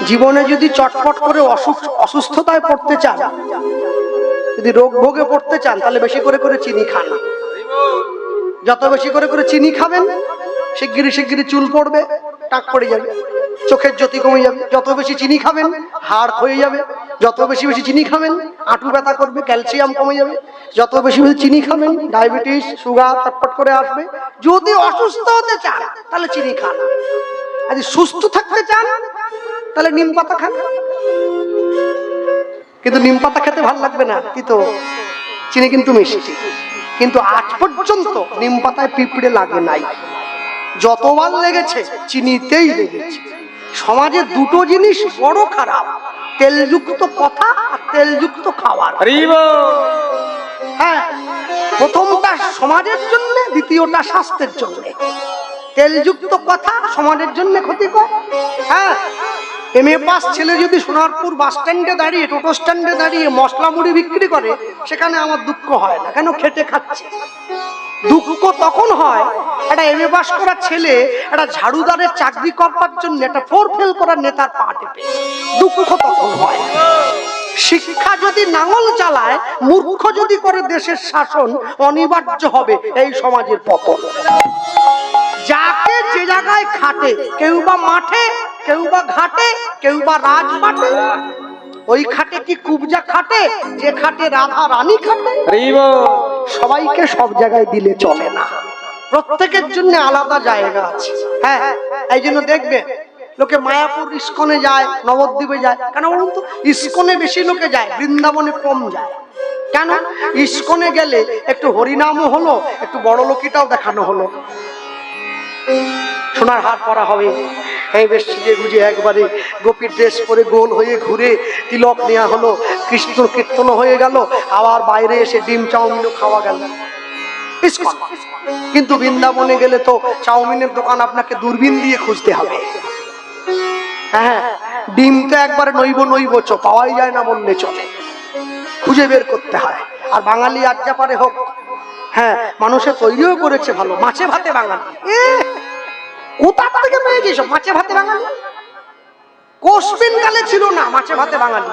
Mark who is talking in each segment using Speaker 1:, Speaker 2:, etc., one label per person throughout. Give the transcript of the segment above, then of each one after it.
Speaker 1: জীবনে যদি চটপট করে অসুস্থতায় পড়তে চান, যদি রোগ ভোগে পড়তে চান, তাহলে বেশি করে করে চিনি খান। যত বেশি করে করে চিনি খাবেন, শিগগিরি শিগগিরি চুল পড়বে, টাক পড়ে যাবে, চোখের জ্যোতি কমে যাবে। যত বেশি চিনি খাবেন, হাড় ক্ষয়ে যাবে। যত বেশি বেশি চিনি খাবেন, হাঁটু ব্যথা করবে, ক্যালসিয়াম কমে যাবে। যত বেশি বেশি চিনি খাবেন, ডায়াবেটিস, সুগার চটপট করে আসবে। যদি অসুস্থ হতে চান, তাহলে চিনি খান। যদি সুস্থ থাকতে চান, তাহলে নিম পাতা খান। কিন্তু নিম পাতা খেতে ভালো লাগবে না, কিন্তু চিনি কিন্তু মিষ্টি। কিন্তু আজ পর্যন্ত নিম পাতায় পিঁপড়ে লাগে নাই। যতবার লেগেছে চিনিতেই লেগেছে। সমাজে দুটো জিনিস বড় খারাপ, তেলযুক্ত কথা আর তেলযুক্ত খাবার। হ্যাঁ, প্রথমটা সমাজের জন্য, দ্বিতীয়টা স্বাস্থ্যের জন্য। তেলযুক্ত কথা সমাজের জন্য ক্ষতিকর। হ্যাঁ, এমএ পাস ছেলে যদি সোনারপুর বাস স্ট্যান্ডে দাঁড়িয়ে, টোটো স্ট্যান্ডে দাঁড়িয়ে মশলা মুড়ি বিক্রি করে, সেখানে আমার দুঃখ হয় না। কেন? খেটে খাচ্ছে। দুঃখ তখন হয় একটা এমএ পাস করা ছেলে একটা ঝাড়ুদারের চাকরি করবার জন্য একটা 4 ফেল করার নেতার পা টেপে, দুঃখ তখন হয়। শিক্ষা যদি নাঙল চালায়, মূর্খ যদি করে দেশের শাসন, অনিবার্য হবে এই সমাজের পতন। যাকে যে জায়গায় খাটে, কেউ বা মাঠে, কেউ বা ঘাটে, কেউ বা রাজপাটে, ওই খাটে কি কুবজা খাটে, যে খাটে রাধা রানী খাটে। সবাইকে সব জায়গায় দিলে চলে না, প্রত্যেকের জন্য আলাদা জায়গা আছে। হ্যাঁ, এই জন্য দেখবে লোকে মায়াপুর ইস্কনে যায়, নবদ্বীপে যায়। কেন বলুন তো? ইস্কনে বেশি লোকে যায়, বৃন্দাবনে কম যায়। কেন? ইস্কনে গেলে একটু হরিনামও হলো, একটু বড় লোকিটাও দেখানো হলো। সোনার হার পরা হবে, এই বেশ সিজে গুজে একবারে গোপীর ড্রেস পরে গোল হয়ে ঘুরে তিলক নেওয়া হলো, কৃষ্ণ কীর্তন হয়ে গেল, আবার বাইরে এসে ডিম চাউমিনও খাওয়া গেল। কিন্তু বৃন্দাবনে গেলে তো চাউমিনের দোকান আপনাকে দূরবীন দিয়ে খুঁজতে হবে। হ্যাঁ, ডিম তো একবারে নইব পাওয়াই যায় না বললে চলে, খুঁজে বের করতে হয়। আর বাঙালি আজ যা পারে হোক, হ্যাঁ, মানুষে তৈরিও করেছে ভালো। মাছে ভাতে বাঙালি, কোথা থেকে পেয়ে গেছ মাছে ভাতে বাঙালি? কোশবিন কালে ছিল না মাছে ভাতে বাঙালি।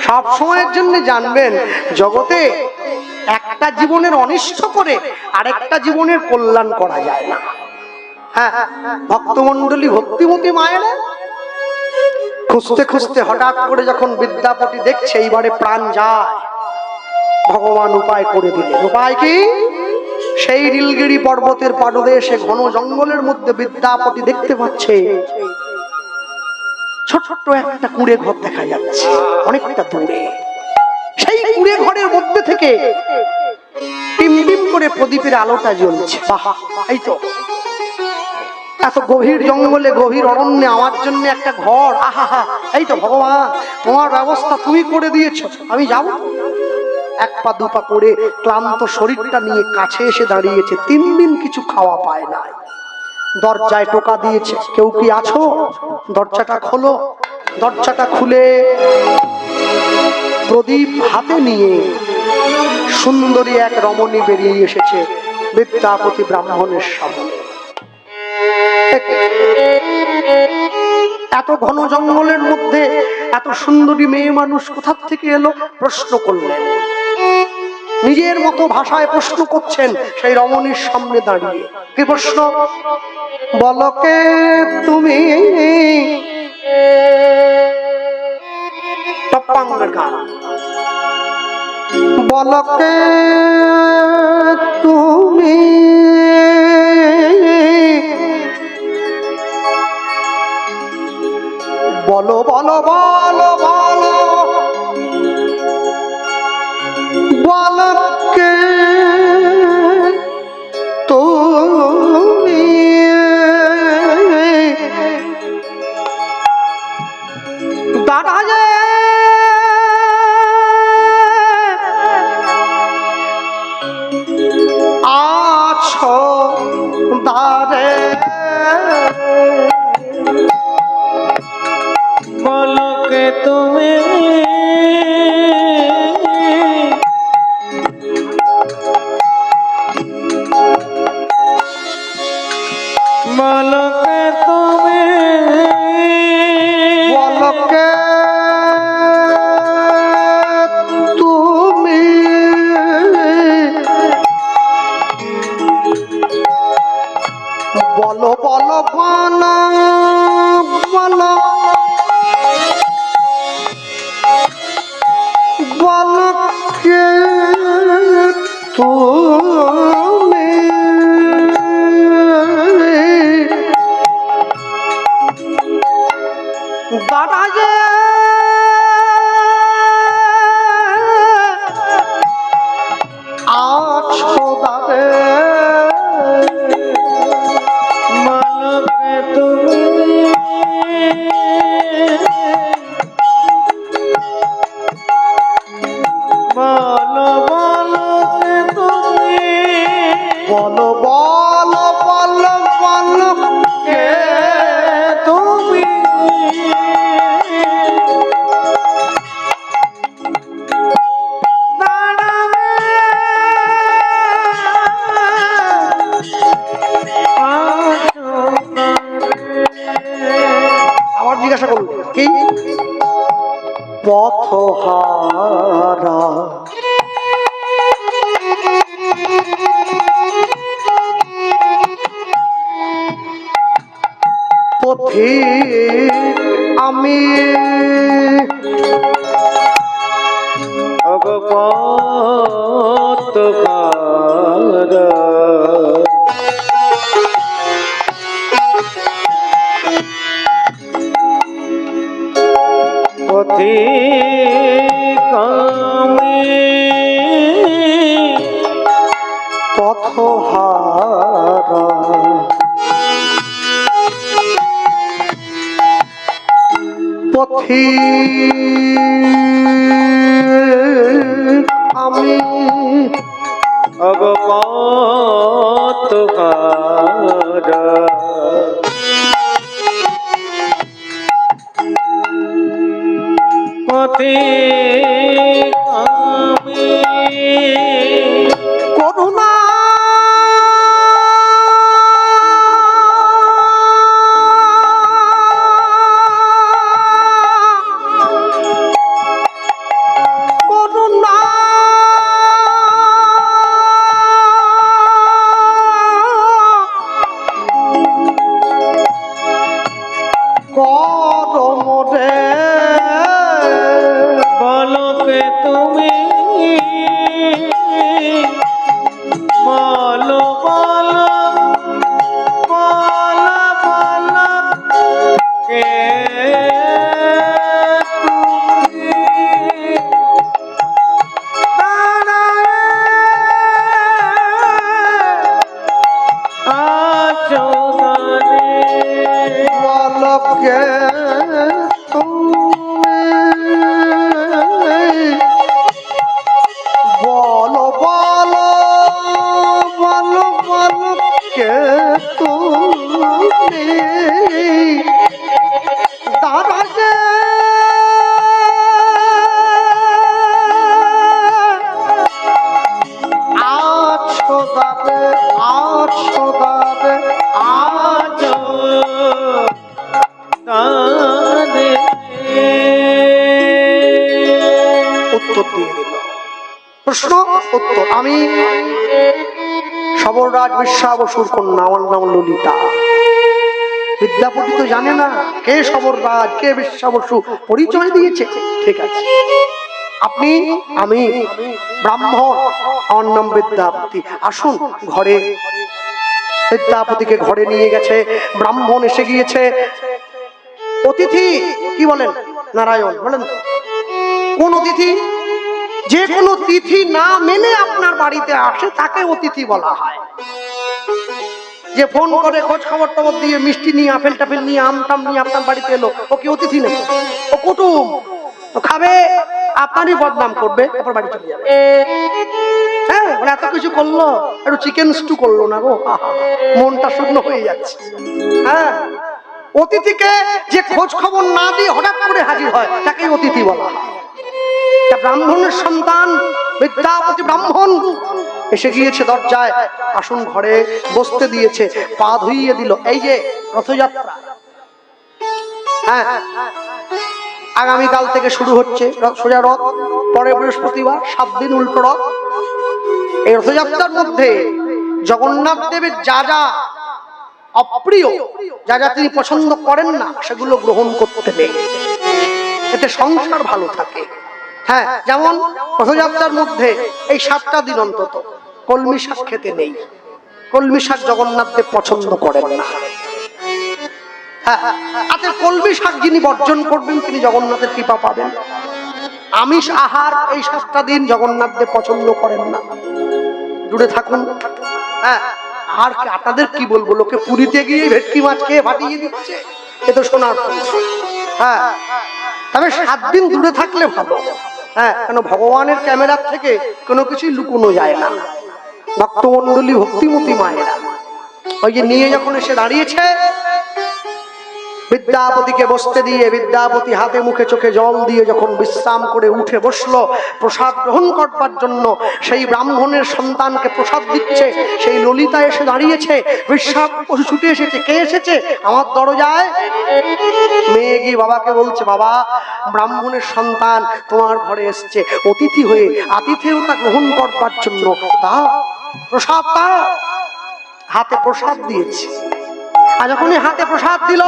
Speaker 1: সব সময়ের জন্য জানবেন, জগতে একটা জীবনের অনিষ্ট করে আরেকটা জীবনের কল্যাণ করা যায় না। হ্যাঁ, ভক্তমন্ডলী, ভক্তিমতী মায়েরা খুঁজতে খুঁজতে হঠাৎ করে যখন বিদ্যাপতি দেখছে এইবারে প্রাণ যায়, ভগবান উপায় করে দিলেন। উপায় কি? সেই নীলগিরি পর্বতের পাদদেশে ঘন জঙ্গলের মধ্যে বিদ্যাপতি দেখতে পাচ্ছে ছোট্ট একটা কুঁড়ে ঘর দেখা যাচ্ছে অনেকটা দূরে। সেই কুঁড়ে ঘরের মধ্যে থেকে টিম টিম করে প্রদীপের আলোটা জ্বলছে। বাহ, এই তো এত গভীর জঙ্গলে, গভীর অরণ্যে আমার জন্য একটা ঘর। আহা, এই তো ভগবান, তোমার ব্যবস্থা তুমি করে দিয়েছো, আমি যাব। এক পা দুপা করে ক্লান্ত শরীরটা নিয়ে কাছে এসে দাঁড়িয়েছে। 3 দিন কিছু খাওয়া পায় না। দরজায় টোকা দিয়েছে, কেউ কি আছো? দরজাটা খোলো। দরজাটা খুলে প্রদীপ হাতে নিয়ে সুন্দরী এক রমণী বেরিয়ে এসেছে বিদ্যাপতি ব্রাহ্মণের সামনে। এত ঘন জঙ্গলের মধ্যে এত সুন্দরী মেয়ে মানুষ কোথা থেকে এলো? প্রশ্ন করলেন, নিজের মতো ভাষায় প্রশ্ন করছেন সেই রমণীর সামনে দাঁড়িয়ে। কি প্রশ্ন? বলকে তুমি টপ্পাঙ্গের গান, বলকে তুমি বলো বলো বলো বলো বলকে তুমি দাঁড়ায় আছো দাঁড়ে,
Speaker 2: বলকে তুমি বলকে তুমি
Speaker 1: তুমি দাদা যে আছো দাদে
Speaker 2: মালকে তুমি বলো বলকে তুমি
Speaker 1: বলো বলো বলো বলো
Speaker 2: কে তুমি
Speaker 1: আবার জিজ্ঞাসা করুন কি পথহারা পথে আমি পথহারা পথে আমি করুণা করুণা করমরে
Speaker 2: বলকে তুমি বলো বলো বলো বলো কে তুমি আছো গানে
Speaker 1: বলকে বলো বলো বলো বলো কে তুমি দাদা যে আছো দাদে আছো দাদে
Speaker 2: আছো গানে
Speaker 1: উত্তর দিয়ে দিল প্রশ্ন উত্তর আমি সবররাজ বিশ্বা বসুর কন্যা আমার নাম ললিতা বিদ্যাপতি তো জানে না কে সবররাজ কে বিশ্বা বসু পরিচয় দিয়েছে ঠিক আছে আপনি আমি ব্রাহ্মণ আমার নাম বিদ্যাপতি আসুন ঘরে বিদ্যাপতিকে ঘরে নিয়ে গেছে ব্রাহ্মণ এসে গিয়েছে অতিথি কি বলেন নারায়ণ বলেন তো কোন অতিথি যে কোনো তিথি না মেনে আপনার বাড়িতে আসে তাকে অতিথি বলা হয় যে ফোন করে খোঁজ খবর টবর দিয়ে মিষ্টি নিয়ে আপেল টাপেল নিয়ে আম টাম নিয়ে আপনার বাড়িতে এলো ও কি অতিথি নেই ও কুটুম তো খাবে আপনারই বদনাম করবে আপনার বাড়ি চলে যাবে হ্যাঁ বলে এত কিছু করলো একটু চিকেন স্টু করলো না গো মনটা শুকনো হয়ে যাচ্ছে হ্যাঁ অতিথিকে যে খোঁজ খবর না দিয়ে হঠাৎ করে হাজির হয় তাকেই অতিথি বলা হয় ব্রাহ্মণের সন্তান বিদ্যাপতি ব্রাহ্মণ এসে গিয়েছে দরজায় আসুন ঘরে বসতে দিয়েছে পা ধুইয়ে দিল এই যে রথযাত্রা হ্যাঁ আগামীকাল থেকে শুরু হচ্ছে সোজা রথ পরে বৃহস্পতিবার 7 দিন উল্টো রথ এই রথযাত্রার মধ্যে জগন্নাথ দেবের যা যা অপ্রিয় যা যা তিনি পছন্দ করেন না সেগুলো গ্রহণ করতে নেই এতে সংসার ভালো থাকে হ্যাঁ যেমন রথযাত্রার মধ্যে এই 7টা দিন অন্তত কলমি শাক খেতে নেই। কলমি শাক জগন্নাথ দেব পছন্দ করেন না। কলমি শাক যিনি বর্জন করবেন তিনি জগন্নাথের কৃপা পাবেন। আমিষ আহার এই 7টা দিন জগন্নাথ দেব পছন্দ করেন না, দূরে থাকুন। আর আপনাদের কি বলবো, লোকে পুরীতে গিয়ে ভেটকি মাছ খেয়ে ফাটিয়ে দিচ্ছে, এ তো শোনার। তবে 7 দিন দূরে থাকলে ভালো। কেন ভগবানের ক্যামেরার থেকে কোনো কিছুই লুকোনো যায় না। ভক্তমন্ডলী ভক্তিমতী মায়েরা ওই যে নিয়ে যখন এসে দাঁড়িয়েছে, বিদ্যাপতিকে বসতে দিয়ে বিদ্যাপতি হাতে মুখে চোখে জল দিয়ে যখন বিশ্রাম করে উঠে বসলো প্রসাদ গ্রহণ করবার জন্য, সেই ব্রাহ্মণের সন্তানকে প্রসাদ দিচ্ছে, সেই ললিতা এসে দাঁড়িয়েছে। বিশ্বাস ছুটে এসেছে। কে এসেছে? আমার দরজায়। মেয়ে গিয়ে বাবাকে বলছে, বাবা ব্রাহ্মণের সন্তান তোমার ঘরে এসছে অতিথি হয়ে, আতিথেয়তা গ্রহণ করবার জন্য, তা প্রসাদ তা। হাতে প্রসাদ দিয়েছে। আর যখনই হাতে প্রসাদ দিল,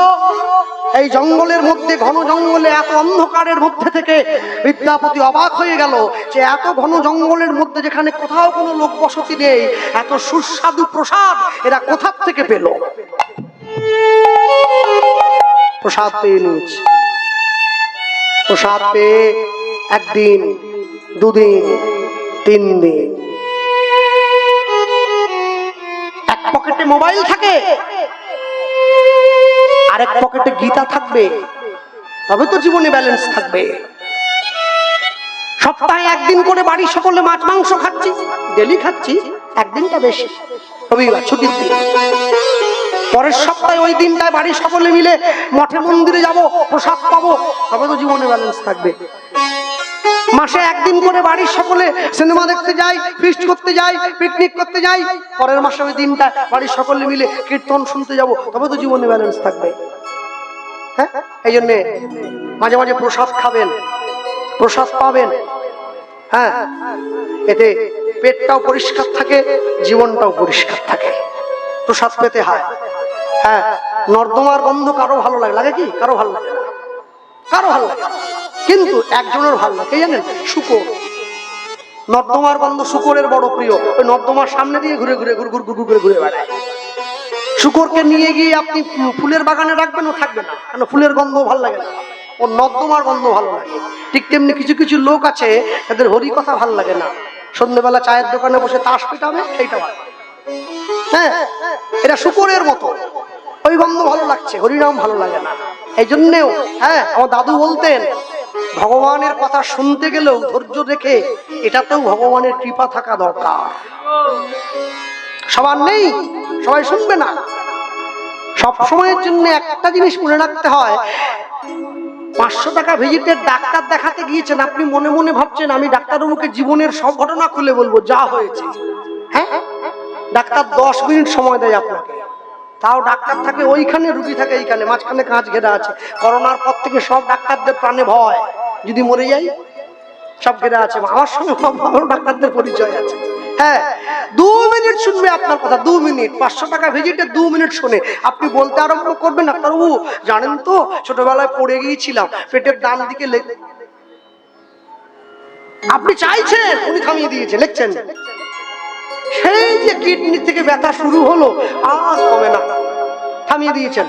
Speaker 1: এই জঙ্গলের মধ্যে, ঘন জঙ্গলে, এত অন্ধকারের মধ্যে থেকে বিদ্যাপতি অবাক হয়ে গেল যে এত ঘন জঙ্গলের মধ্যে, যেখানে কোথাও কোনো লোক বসতি নেই, এত সুস্বাদু প্রসাদ এরা কোথা থেকে পেল? প্রসাদ পেয়ে নিয়েছে। প্রসাদ পেয়ে 1 দিন, 2 দিন, 3 দিন। এক পকেটে মোবাইল থাকে, আরেক পকেটে গীতা থাকবে, তবে তো জীবনে ব্যালেন্স থাকবে। সপ্তাহে 1 দিন করে বাড়ির সকলে মাছ মাংস খাচ্ছি, ডেলি খাচ্ছি, 1 দিনটা বেশি, রবিবার ছুটির দিন। পরের সপ্তাহে ওই দিনটায় বাড়ির সকলে মিলে মঠে মন্দিরে যাব, প্রসাদ পাবো, তবে তো জীবনে ব্যালেন্স থাকবে। মাসে 1 দিন করে বাড়ির সকলে সিনেমা দেখতে যাই, ফিস্ট করতে যাই, পিকনিক করতে যাই, পরের মাসে ওই দিনটা বাড়ির সকলে মিলে কীর্তন শুনতে যাব, তবে তো জীবনে ব্যালেন্স থাকবে। এই জন্য মাঝে মাঝে প্রসাদ খাবেন, প্রসাদ পাবেন। এতে পেটটাও পরিষ্কার থাকে, জীবনটাও পরিষ্কার থাকে। প্রসাদ পেতে হয়। নর্দমার গন্ধ কারো ভালো লাগে? লাগে কি? কারো ভালো লাগে না, কারো ভালো লাগে। কিন্তু একজনের ভালো লাগে, জানেন? শুকর। নর্দমার গন্ধ শুকরের বড় প্রিয়। ওই নর্দমার সামনে দিয়ে ঘুরে ঘুরে ঘুরে ঘুরে ঘুরে ঘুরে বেড়ায়। শুকরকে নিয়ে গিয়ে আপনি ফুলের বাগানে রাখবেন, ও থাকবে না, কেন? ফুলের গন্ধ ভালো লাগে না, ওর নর্দমার গন্ধ ভালো লাগে। ঠিক তেমনি কিছু কিছু লোক আছে, তাদের হরি কথা ভালো লাগে না, সন্ধ্যেবেলা চায়ের দোকানে বসে তাস পিটাবে, সেইটা ভালো। এটা শুকরের মতো, ওই গন্ধ ভালো লাগছে, হরিনাম ভালো লাগে না। এই জন্যেও আমার দাদু বলতেন, ভগবানের কথা শুনতে গেলেও ধৈর্য রেখে, এটাতেও ভগবানের কৃপা থাকা দরকার। সবার নেই, সবাই শুনবে না। সব সময়ের জন্য একটা জিনিস মনে রাখতে হয়, 500 টাকা ভিজিটের ডাক্তার দেখাতে গিয়েছেন, আপনি মনে মনে ভাবছেন আমি ডাক্তারবাবুকে জীবনের সব ঘটনা খুলে বলবো যা হয়েছে। ডাক্তার 10 মিনিট সময় দেয় আপনাকে, তাও ডাক্তার থাকে ওইখানে, রুগী থাকে এইখানে, মাঝখানে কাঁচ ঘেরা আছে। করোনার পর থেকে সব ডাক্তারদের প্রাণে ভয়, যদি মরে যাই, সব ঘেরা আছে। আমার সঙ্গে ডাক্তারদের পরিচয় আছে। 2 মিনিট শুনবে আপনার কথা, 2 মিনিট। 500 টাকা ভিজিটে 2 মিনিট শুনে আপনি বলতে আরম্ভ করবেন, ডাক্তারবাবু জানেন তো ছোটবেলায় পড়ে গিয়েছিলাম, পেটের ডান দিকে লেগে। আপনি চাইছেন, উনি থামিয়ে দিয়েছে, লিখছেন। সেই যে কিডনি থেকে ব্যথা শুরু হলো, আর কমে না, থামিয়ে দিয়েছেন।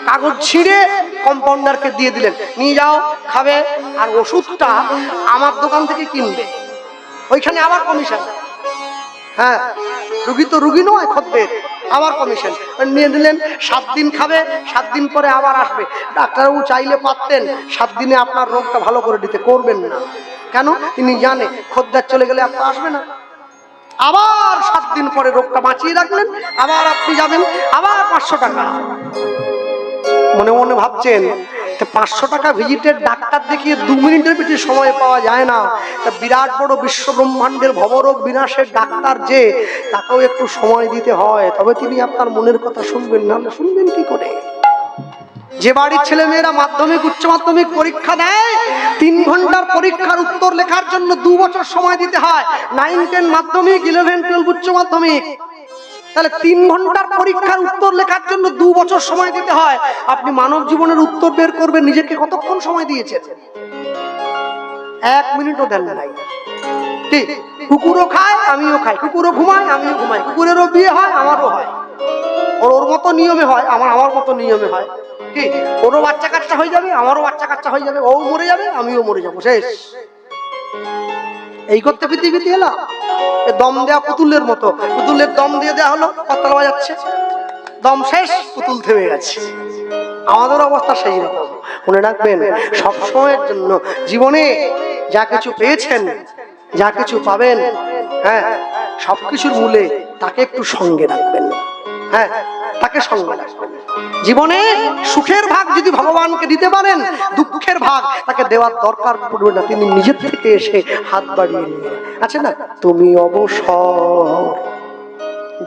Speaker 1: কাগজ ছিঁড়ে কম্পাউন্ডারকে দিয়ে দিলেন, নিয়ে যাও, খাবে, আর ওষুধটা আমার দোকান থেকে কিনবে, ওইখানে আবার কমিশন। রুগী তো রুগী নয়, খদ্দের, আবার কমিশন নিয়ে দিলেন। 7 দিন খাবে, 7 দিন পরে আবার আসবে। ডাক্তারবাবু চাইলে পারতেন 7 দিনে আপনার রোগটা ভালো করে দিতে, করবেন না। কেন? তিনি জানে খদ্দের চলে গেলে আপনার আসবে না। আবার 7 দিন পরে রোগটা বাঁচিয়ে রাখলেন, আবার আপনি যাবেন, আবার 500 টাকা। মনে মনে ভাবছেন 500 টাকা ভিজিটের ডাক্তার দেখিয়ে 2 মিনিটের বেশি সময় পাওয়া যায় না, তা বিরাট বড় বিশ্ব ব্রহ্মাণ্ডের ভবরোগ বিনাশের ডাক্তার যে, তাকেও একটু সময় দিতে হয়, তবে তিনি আপনার মনের কথা শুনবেন, নাহলে শুনবেন কি করে? যে বাড়ির ছেলে মেয়েরা মাধ্যমিক উচ্চ মাধ্যমিক পরীক্ষা দেয়, 3 ঘন্টার পরীক্ষার উত্তর লেখার জন্য 2 বছর সময় দিতে হয়। 9, 10 মাধ্যমিক, 11, 12 উচ্চ মাধ্যমিক, তাহলে 3 ঘন্টার পরীক্ষার উত্তর লেখার জন্য 2 বছর সময় দিতে হয়। আপনি মানব জীবনের উত্তর বের করবেন, নিজেকে কতক্ষণ সময় দিয়েছেন? 1 মিনিটও দেন নাই। ঠিক কুকুরও খায় আমিও খাই, কুকুরও ঘুমায় আমিও ঘুমাই, কুকুরেরও বিয়ে হয় আমারও হয়। ওর মতো নিয়মে হয়, আমার মতো নিয়মে হয়। কি ওরও বাচ্চা কাচ্চা হয়ে যাবে, আমারও বাচ্চা কাচ্চা হয়ে যাবে, ও মরে যাবে আমিও মরে যাবো, শেষ। এই করতে পৃথিবীতে এলাম। দম দেয়া পুতুলের মতো, পুতুলের দম দিয়ে দেওয়া হলো, করতাল বাজাচ্ছে, দম শেষ, পুতুল থেমে গেছে। আমাদের অবস্থা সেই রকম। মনে রাখবেন, সবসময়ের জন্য জীবনে যা কিছু পেয়েছেন, যা কিছু পাবেন, হ্যাঁ, সবকিছুর মূলে তাকে একটু সঙ্গে রাখবেন। হ্যাঁ, তাকে সঙ্গে রাখবেন। জীবনে সুখের ভাগ যদি ভগবানকে দিতে পারেন, দুঃখের ভাগ তাকে দেওয়ার দরকার পড়বে না, তিনি নিজের থেকে এসে হাত বাড়িয়ে নিয়ে আছে না। তুমি অবসর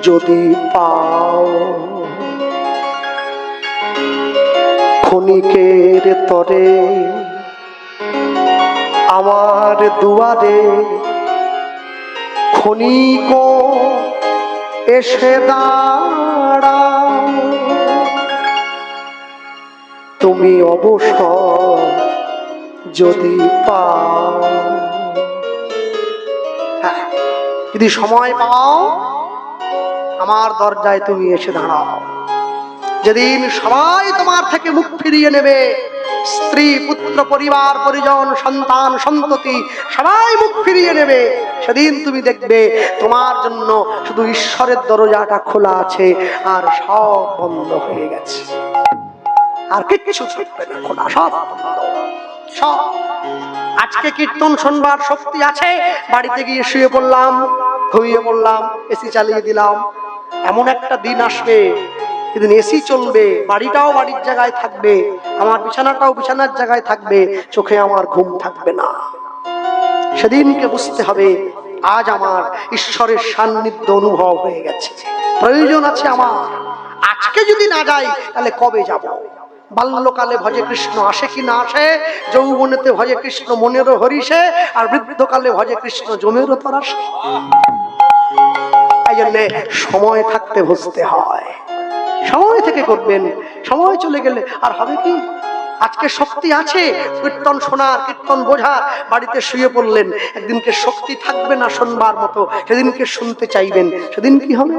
Speaker 1: যদি পাও ক্ষণিকের তরে আমার দুয়ারে ক্ষণিক এসে দাঁড়াও, তুমি অবসর যদি পাও। হ্যাঁ, যদি সময় পাও আমার দরজায় তুমি এসে দাঁড়াও। যেদিন সবাই তোমার থেকে মুখ ফিরিয়ে নেবে, স্ত্রী পুত্র পরিবার পরিজন সন্তান সন্ততি সবাই মুখ ফিরিয়ে নেবে, সেদিন তুমি দেখবে তোমার জন্য শুধু ঈশ্বরের দরজাটা খোলা আছে, আর সব বন্ধ হয়ে গেছে, আর কিচ্ছু থাকবে না খোলা, সব বন্ধ সব। আজকে কীর্তন শোনবার শক্তি আছে, বাড়িতে গিয়ে শুয়ে পড়লাম, ঘুমিয়ে পড়লাম, এসি চালিয়ে দিলাম। এমন একটা দিন আসবে যেদিন এসি চলবে, বাড়িটাও বাড়ির জায়গায় থাকবে, আমার বিছানাটাও বিছানার জায়গায় থাকবে, চোখে আমার ঘুম থাকবে না। সেদিনকে বুঝতে হবে আজ আমার ঈশ্বরের সান্নিধ্য অনুভব হয়ে গেছে, প্রয়োজন আছে আমার। আজকে যদি না যাই তাহলে কবে যাব? বাল্যকালে ভজে কৃষ্ণ আসে কি না আসে, যৌবনেতে ভজে কৃষ্ণ মনেরও হরিষে, আর বৃদ্ধকালে ভজে কৃষ্ণ জমেরও তরাসে। এই জন্য সময় থাকতে বুঝতে হয়, সময় থেকে করবেন, সময় চলে গেলে আর হবে কি? আজকে শক্তি আছে কীর্তন শোনার, কীর্তন বোঝার, বাড়িতে শুয়ে পড়লেন, একদিনকে শক্তি থাকবে না শুনবার মতো, সেদিনকে শুনতে চাইবেন, সেদিন কি হবে?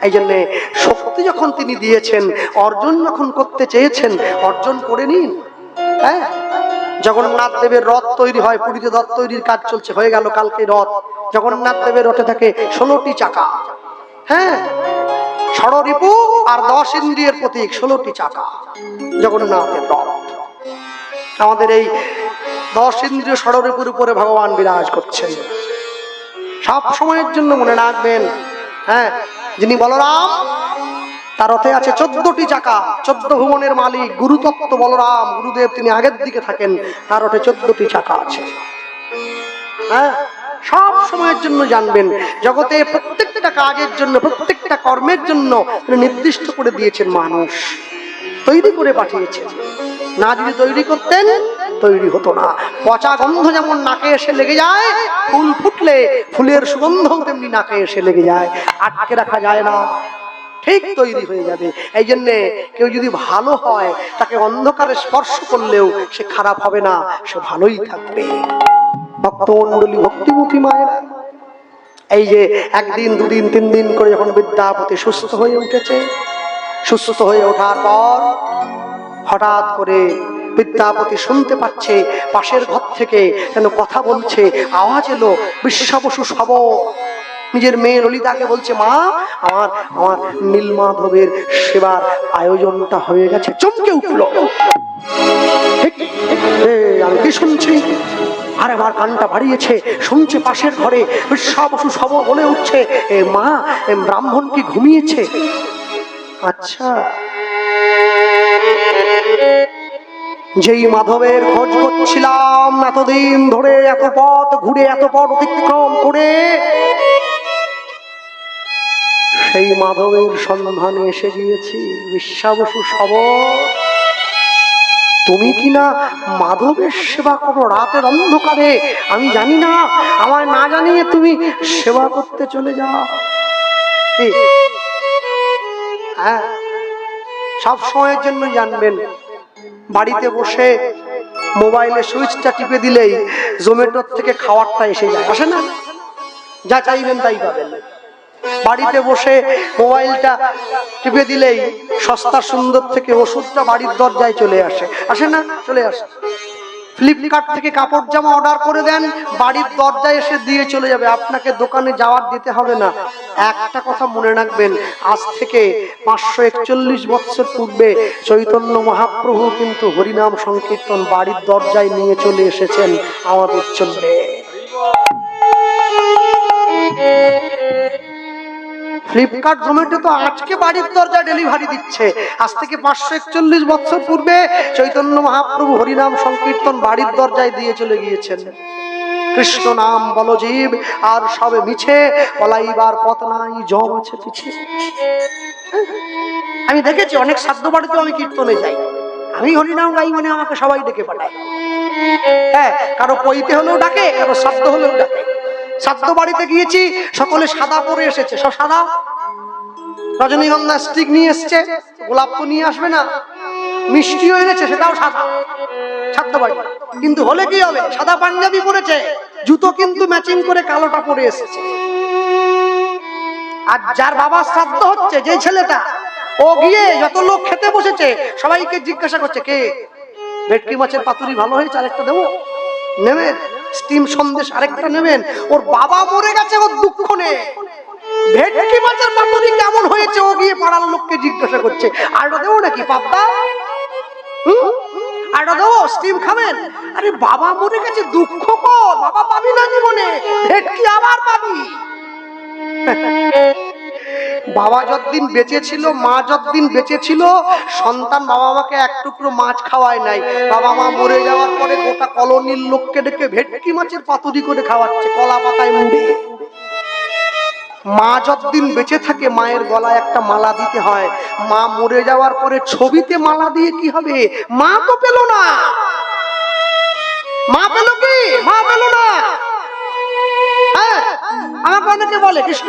Speaker 1: এই জন্যে শক্তি যখন তিনি দিয়েছেন, অর্জন যখন করতে চেয়েছেন, অর্জন করে নিন। হ্যাঁ, জগন্নাথ দেবের রথ তৈরি হয়, পুরীতে রথ তৈরির কাজ চলছে, হয়ে গেল কালকে রথ। জগন্নাথ দেবের রথে থাকে 16টি চাকা। হ্যাঁ, ষড়রিপু আর 10 ইন্দ্রিয়ের প্রতীক 16টি চাকা জগন্নাথের রথ। আমাদের এই 10 ইন্দ্রিয় ষড়রিপুর উপরে ভগবান বিরাজ করছেন। সব সময়ের জন্য মনে রাখবেন, হ্যাঁ, যিনি বলরাম তার রথে আছে 14টি চাকা, 14 ভুবনের মালিক গুরুতত্ত্ব বলরাম, গুরুদেব তিনি আগের দিকে থাকেন, তার রথে 14টি চাকা আছে। হ্যাঁ, সব সময়ের জন্য জানবেন, জগতে প্রত্যেকটা কাজের জন্য, প্রত্যেকটা কর্মের জন্য নির্দিষ্ট করে দিয়েছেন, মানুষ তৈরি করে পাঠিয়েছেন। না যদি তৈরি করতেন তৈরি হতো না। পচা গন্ধ যেমন নাকে এসে লেগে যায়, ফুল ফুটলে ফুলের সুগন্ধ তেমনি নাকে এসে লেগে যায়, আটকে রাখা যায় না, ঠিক তৈরি হয়ে যাবে। এই জন্যে কেউ যদি ভালো হয়, তাকে অন্ধকারে স্পর্শ করলেও সে খারাপ হবে না, সে ভালোই থাকবে। ভক্তমণ্ডলী, ভক্তিমুখী মায়েরা, এই যে একদিন দুদিন 3 দিন করে যখন বিদ্যাপতি সুস্থ হয়ে উঠেছে, সুস্থ হয়ে ওঠার পর হঠাৎ করে বিদ্যাপতি শুনতে পাচ্ছে পাশের ঘর থেকে যেন কথা বলছে, আওয়াজ এলো, বিশ্বা বসু সব নিজের মেয়ে ললিতাকে বলছে, মা আমার আমার নীলমাধবের সেবার আয়োজনটা হয়ে গেছে। চমকে উঠলো, আমি কি শুনছি? আর আমার কানটা বাড়িয়েছে, শুনছে পাশের ঘরে বিশ্বা বসু সব বলে উঠছে, এ মা, ব্রাহ্মণ কি ঘুমিয়েছে? আচ্ছা, যেই মাধবের খোঁজ করছিলাম এতদিন ধরে, এত পথ ঘুরে, এত পথ অতিক্রম করে, সেই মাধবের সন্ধানে এসে গিয়েছি। বিশ্বা বসু সব, তুমি কিনা মাধবের সেবা করো রাতের অন্ধকারে, আমি জানি না, আমায় না জানিয়ে তুমি সেবা করতে চলে যাও। হ্যাঁ, সব সময়ের জন্য জানবেন, বাড়িতে বসে মোবাইলে সুইচটা টিপে দিলেই জোম্যাটোর থেকে খাবারটা এসে যায়, আসে না? যা চাইবেন তাই পাবেন। বাড়িতে বসে মোবাইলটা টিপে দিলেই সস্তা সুন্দর থেকে ওষুধটা বাড়ির দরজায় চলে আসে, আসে না? চলে আসে। ফ্লিপকার্ট থেকে কাপড় জামা অর্ডার করে দেন, বাড়ির দরজায় এসে দিয়ে চলে যাবে, আপনাকে দোকানে যাওয়ার দিতে হবে না। একটা কথা মনে রাখবেন, আজ থেকে 541 বছর পূর্বে চৈতন্য মহাপ্রভু কিন্তু হরিনাম সংকীর্তন বাড়ির দরজায় নিয়ে চলে এসেছেন আমাদের জন্য। ফ্লিপকার্ট জোম্যাটো তো আজকে বাড়ির দরজায় ডেলিভারি দিচ্ছে, আজ থেকে 541 বছর পূর্বে চৈতন্য মহাপ্রভু হরিনাম সংকীর্তন বাড়ির দরজায় দিয়ে চলে গিয়েছেন। কৃষ্ণ নাম বলো জীব আর সবে মিছে, পলাইবার পথ নাই জম আছে পিছে। আমি দেখেছি অনেক সাধ্য বাড়িতে আমি কীর্তনে যাই, আমি হরিনাম গাই মানে আমাকে সবাই ডেকে পাঠায়। হ্যাঁ, কারো পইতে হলেও ডাকে, কারো সাধ্য হলেও ডাকে। সাধ্য বাড়িতে গিয়েছি, সকলে সাদা পরে এসেছে, সব সাদা, রজনীগন্ধা স্টিক নিয়ে এসছে, গোলাপ তো নিয়ে আসবে না, মিষ্টিও এনেছে, সেটাও সাদা। সাধ্য বাড়ি কিন্তু হলে কি হবে, সাদা পাঞ্জাবি পরেছে, জুতো কিন্তু ম্যাচিং করে কালোটা পরে এসেছে। আর যার বাবার শ্রাদ্ধ হচ্ছে, যে ছেলেটা, ও গিয়ে যত লোক খেতে বসেছে সবাইকে জিজ্ঞাসা করছে, কে ভেটকি মাছের পাতুরি ভালো হয়েছে, আরেকটা দেবো, নেবেন? স্টিম সন্দেশ আরেকটা নেবেন? ওর বাবা মরে গেছে, ওর দুঃখ নেই, ভেটকি মাছের পাতুরি কেমন হয়েছে ও গিয়ে পাড়ার লোককে জিজ্ঞাসা করছে, আরটা দেবো নাকি পাপ্পা? আরটা দেবো, স্টিম খাবেন? আরে বাবা মরে গেছে, দুঃখ কর, বাবা পাবি না জীবনে, ভেটকি আবার পাবি। বাবা যতদিন বেঁচে ছিল, মা যতদিন বেঁচে ছিল, সন্তান বাবা মাকে এক টুকরো মাছ খাওয়ায় নাই। বাবা মা মরে যাওয়ার পরে গোটা কলোনির লোককে ডেকে ভেটকি মাছের পাতুরি করে খাওয়াচ্ছে, কলা পাতায় মুড়ে। মা যতদিন বেঁচে থাকে মায়ের গলায় একটা মালা দিতে হয়, মা মরে যাওয়ার পরে ছবিতে মালা দিয়ে কি হবে? মা তো পেল না, মা পেল কি? মা পেল না। হ্যাঁ, আমাকে অনেকে বলে, কৃষ্ণ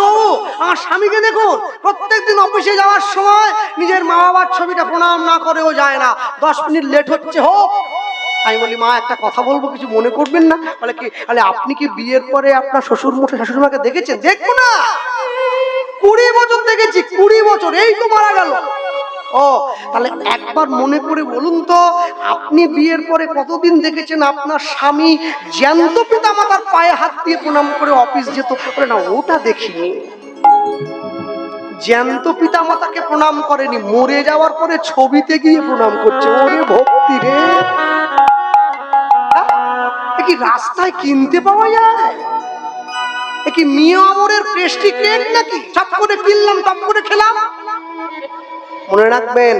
Speaker 1: আমার স্বামীকে দেখুন, প্রত্যেকদিন অফিসে যাওয়ার সময় নিজের মা বাবার ছবিটা প্রণাম না করেও যায় না, 10 মিনিট লেট হচ্ছে হোক। আমি বলি, মা একটা কথা বলবো, কিছু মনে করবেন না? বলে কি? বলে আপনি কি বিয়ের পরে আপনার শ্বশুর মশাই শাশুড়ি মাকে দেখেছেন? দেখবো না, 20 বছর দেখেছি, 20 বছর, এই তো মারা গেল। ও তাহলে একবার মনে করে বলুন তো, আপনি বিয়ের পরে কতদিন দেখেছেন আপনার স্বামী জ্যান্ত পিতা মাতার পায়ে হাত দিয়ে প্রণাম করে অফিস যেত? বলে না, ওটা দেখিনি। জ্যান্ত পিতা মাতাকে প্রণাম করেনি, মরে যাওয়ার পরে ছবিতে গিয়ে প্রণাম করছে। ওরে ভক্তি রে, কি রাস্তায় কিনতে পাওয়া যায়? কি মিয়া আমরের পেস্ট্রি কেক নাকি? চপ করে কিনলাম, টপ করে খেলাম। মনে রাখবেন,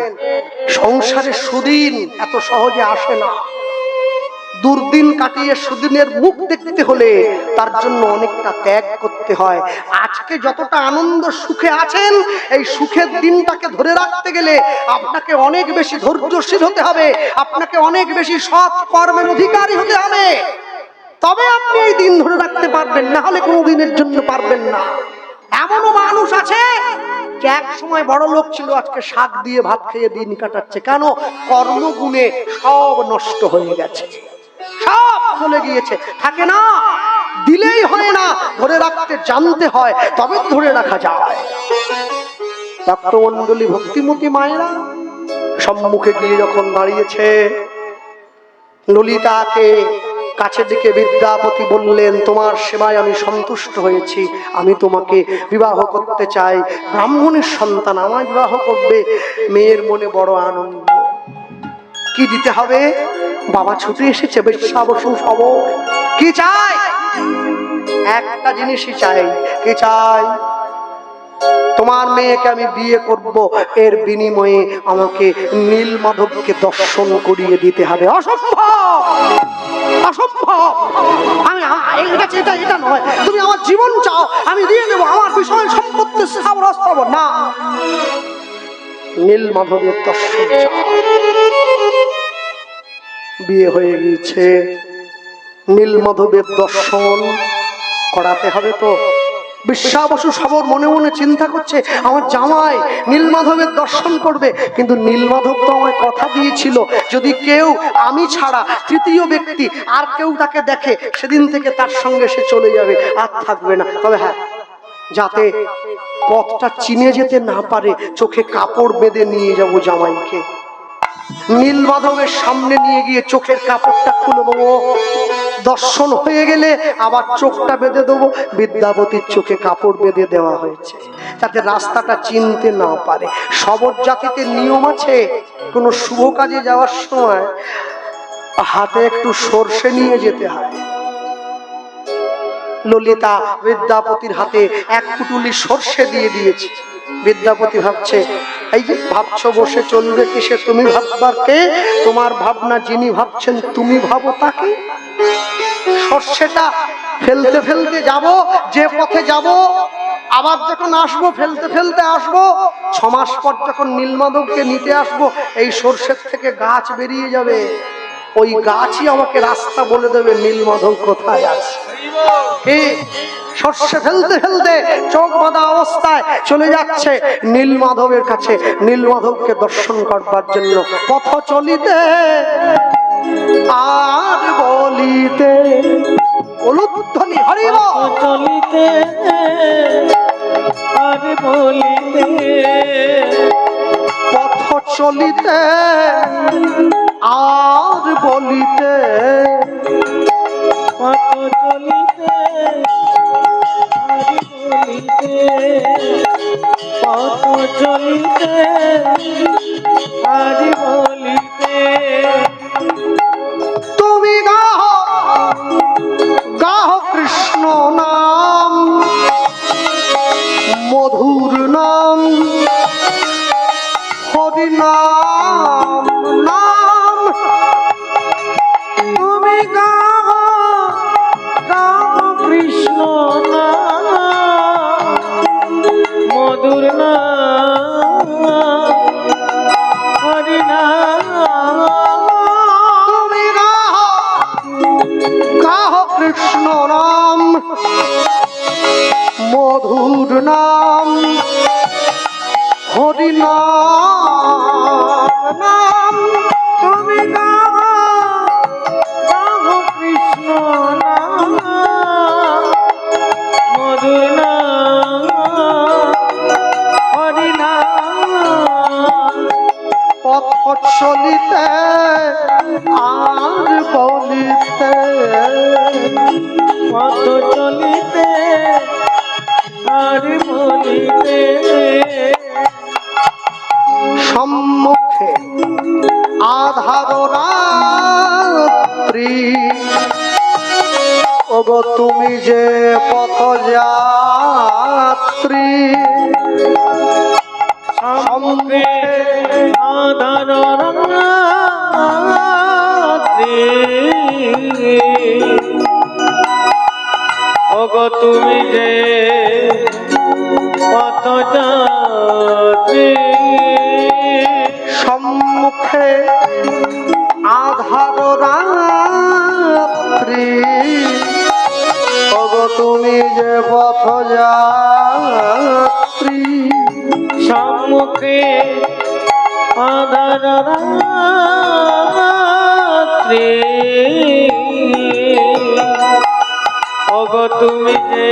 Speaker 1: সংসারে সুদিন এত সহজে আসে না। দুর্দিন কাটিয়ে সুদিনের মুখ দেখতে হলে তার জন্য অনেকটা ত্যাগ করতে হয়। আজকে যতটা আনন্দ সুখে আছেন, এই সুখের দিনটাকে ধরে রাখতে গেলে আপনাকে অনেক বেশি ধৈর্যশীল হতে হবে, আপনাকে অনেক বেশি সৎ কর্মের অধিকারী হতে হবে, তবে আপনি এই দিন ধরে রাখতে পারবেন, না হলে কোনো দিনের জন্য পারবেন না। এমনও মানুষ আছে যে এক সময় বড় লোক ছিল, আজকে শাক দিয়ে ভাত খেয়ে দিন কাটাচ্ছে। কেন? কর্মগুণে সব নষ্ট হয়ে গেছে, সব চলে গিয়েছে, থাকে না, দিলেই হয় না, ধরে রাখতে জানতে হয়, তবে ধরে রাখা যায়। ভক্তমণ্ডলী, ভক্তিমতী মায়েরা সম্মুখে গিয়ে যখন দাঁড়িয়েছে, ললিতাকে কাছে ডেকে বিদ্যাপতি বললেন, তোমার সেবায় আমি সন্তুষ্ট হয়েছি, আমি তোমাকে বিবাহ করতে চাই। ব্রাহ্মণের সন্তান আমায় বিবাহ করবে। মেয়ের মনে বড় আনন্দ। কি দিতে হবে? বাবা ছুটে এসেছে, বেশ্যাবসু সব। কি চাই? একটা জিনিসই চাই। কি চাই? তোমার মেয়েকে আমি বিয়ে করব, এর বিনিময়ে আমাকে নীলমাধবকে দর্শন করিয়ে দিতে হবে। অসম্ভব, অসম্ভব। আমি এটা নয়, তুমি আমার জীবন চাও, আমি দিয়ে দেবো, আমার বিষয় সম্পত্তি স্থাবর না, নীলমাধবের দর্শন চাও। বিয়ে হয়ে গিয়েছে, নীলমাধবের দর্শন করাতে হবে তো। বিশ্বা বসু সবর মনে মনে চিন্তা করছে, আমার জামাই নীলমাধবের দর্শন করবে, কিন্তু নীলমাধব তো আমায় কথা দিয়েছিল যদি কেউ আমি ছাড়া তৃতীয় ব্যক্তি আর কেউ তাকে দেখে সেদিন থেকে তার সঙ্গে সে চলে যাবে, আর থাকবে না। তবে হ্যাঁ, যাতে পথটা চিনে যেতে না পারে চোখে কাপড় বেঁধে নিয়ে যাব জামাইকে। নীলমাধবের সামনে নিয়ে গিয়ে চোখের কাপড়টা খুলে দেবো, দর্শন হয়ে গেলে আবার চোখটা বেঁধে দেবো। বিদ্যাপতির চোখে কাপড় বেঁধে দেওয়া হয়েছে যাতে রাস্তাটা চিনতে না পারে। শবর জাতিতে নিয়ম আছে, কোনো শুভ কাজে যাওয়ার সময় হাতে একটু সর্ষে নিয়ে যেতে হয়। ললিতা বিদ্যাপতির হাতে এক পুটুলি সর্ষে দিয়ে দিয়েছে। বিদ্যাপতি ভাবছে, এই যে ভাবছো বসে চলবে কিসে, তুমি ভাববার কে? তোমার ভাবনা যিনি ভাবছেন তুমি ভাবো তাকে। সর্ষেটা ফেলতে ফেলতে যাব, যে পথে যাব আবার যখন আসবো ফেলতে ফেলতে আসবো, 6 মাস পর যখন নীলমাধবকে নিতে আসবো এই সর্ষের থেকে গাছ বেরিয়ে যাবে, ওই গাছই আমাকে রাস্তা বলে দেবে নীলমাধব কোথায় আছে। সর্ষে ফেলতে ফেলতে চোখ বাঁধা অবস্থায় চলে যাচ্ছে নীলমাধবের কাছে, নীলমাধবকে দর্শন করবার জন্য। পথ চলিতে আর বলিতে, উলুধ্বনি হরি বল।
Speaker 2: চলিতে আর বলিতে,
Speaker 1: পথ চলিতে আর বলিতে,
Speaker 2: পথ চলিতে আর বলিতে, পথ চলিতে আর বলিতে,
Speaker 1: তুমি গাহ গাহ কৃষ্ণ নাম, মধুর নাম, হরি নাম নাম।
Speaker 2: তুমি গাহ গাহ কৃষ্ণ নাম, মধুর নাম, হরি নাম।
Speaker 1: তুমি গাহ গাহ কৃষ্ণ নাম, মধুর নাম, হরি নাম নাম।
Speaker 2: তুমি গাহ গাহ কৃষ্ণ নাম, মধুর নাম, হরি নাম।
Speaker 1: পথ চলিতে আর বলিতে,
Speaker 2: পথ চলিতে আর বলিতে,
Speaker 1: সম্মুখে আধার রাত্রি, ওগো তুমি যে পথ যাত্রী।
Speaker 2: সম্মুখে আধার রাত্রি, ওগো তুমি যে পথ যাত্রী।
Speaker 1: সম্মুখে আধার রাত্রি, ওগো তুমি যে পথ যাত্রী।
Speaker 2: সম্মুখে আধার রাত্রি, ওগো তুমি যে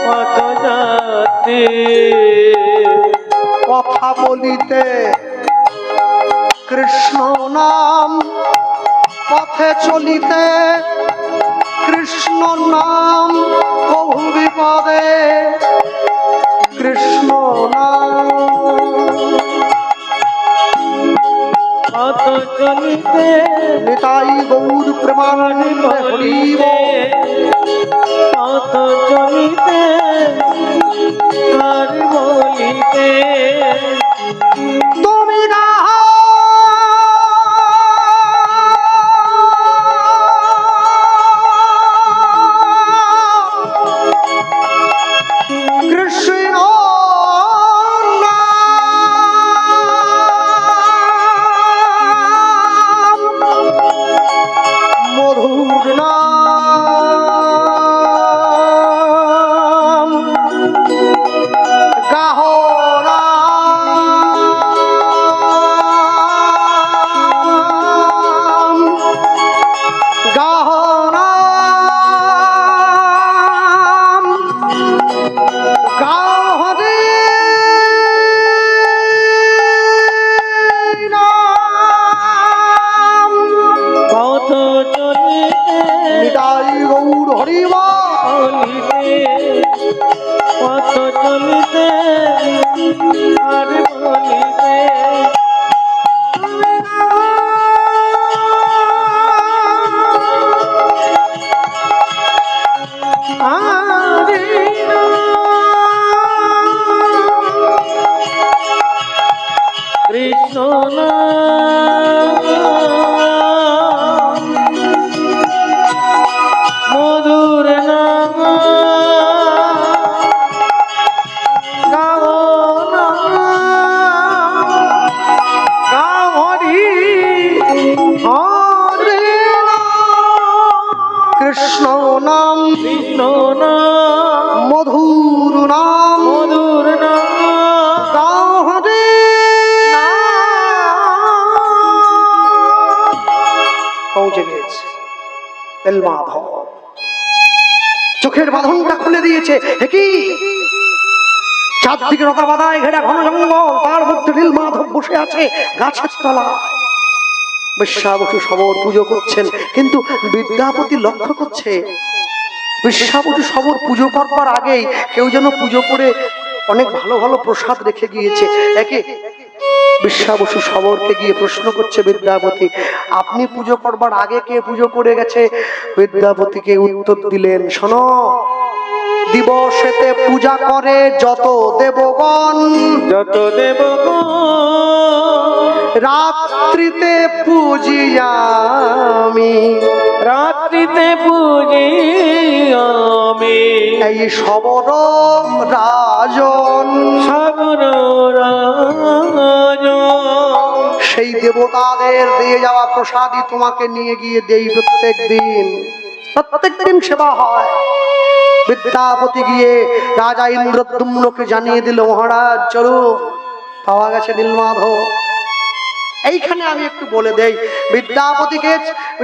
Speaker 2: পথ যাত্রী।
Speaker 1: কথা বলিতে কৃষ্ণ নাম, পথে চলিতে কৃষ্ণ নাম, বহু বিপদে কৃষ্ণ নাম।
Speaker 2: পথ চলিতে
Speaker 1: নিতাই গৌর প্রেমানন্দে হরি বল।
Speaker 2: পথ চলিতে আর বলিতে,
Speaker 1: তুমি গাহ কৃষ্ণ নাম, মধুর নাম, নীলমাধব চোখের বাঁধনটা খুলে দিয়েছে। কি চারদিকে লতা বাদায় ঘেরা ঘন জঙ্গল, তার মধ্যে নীলমাধব বসে আছে গাছের তলায়। বিশ্বাবসু সবর পুজো করছেন, কিন্তু বিদ্যাপতি লক্ষ্য করছে বিশ্বাবসু সবর পুজো করবার আগেই কেউ যেন পুজো করে অনেক ভালো ভালো প্রসাদ রেখে গিয়েছে। একে বিশ্বাবসু সবরকে গিয়ে প্রশ্ন করছে বিদ্যাপতি, আপনি পুজো করবার আগে কে পুজো করে গেছে? বিদ্যাপতিকে উত্তর দিলেন, শোনো, দিবসেতে পূজা করে যত দেবগণ,
Speaker 2: যত দেবগণ
Speaker 1: রাত্রিতে পূজি আমি,
Speaker 2: রাত্রিতে পূজি আমি।
Speaker 1: এই সবর রাজন,
Speaker 2: সাগর রাজন
Speaker 1: সেই দেবতাদের দিয়ে যাওয়া প্রসাদই তোমাকে নিয়ে গিয়ে দেই প্রত্যেক দিন। প্রত্যেক দিন সেবা হয়। বিদ্যাপতি গিয়ে রাজা ইন্দ্রদ্যুম্নকে জানিয়ে দিল, মহারাজ চলুন, পাওয়া গেছে নীলমাধব। এইখানে আমি একটু বলে দেই, বিদ্যাপতিকে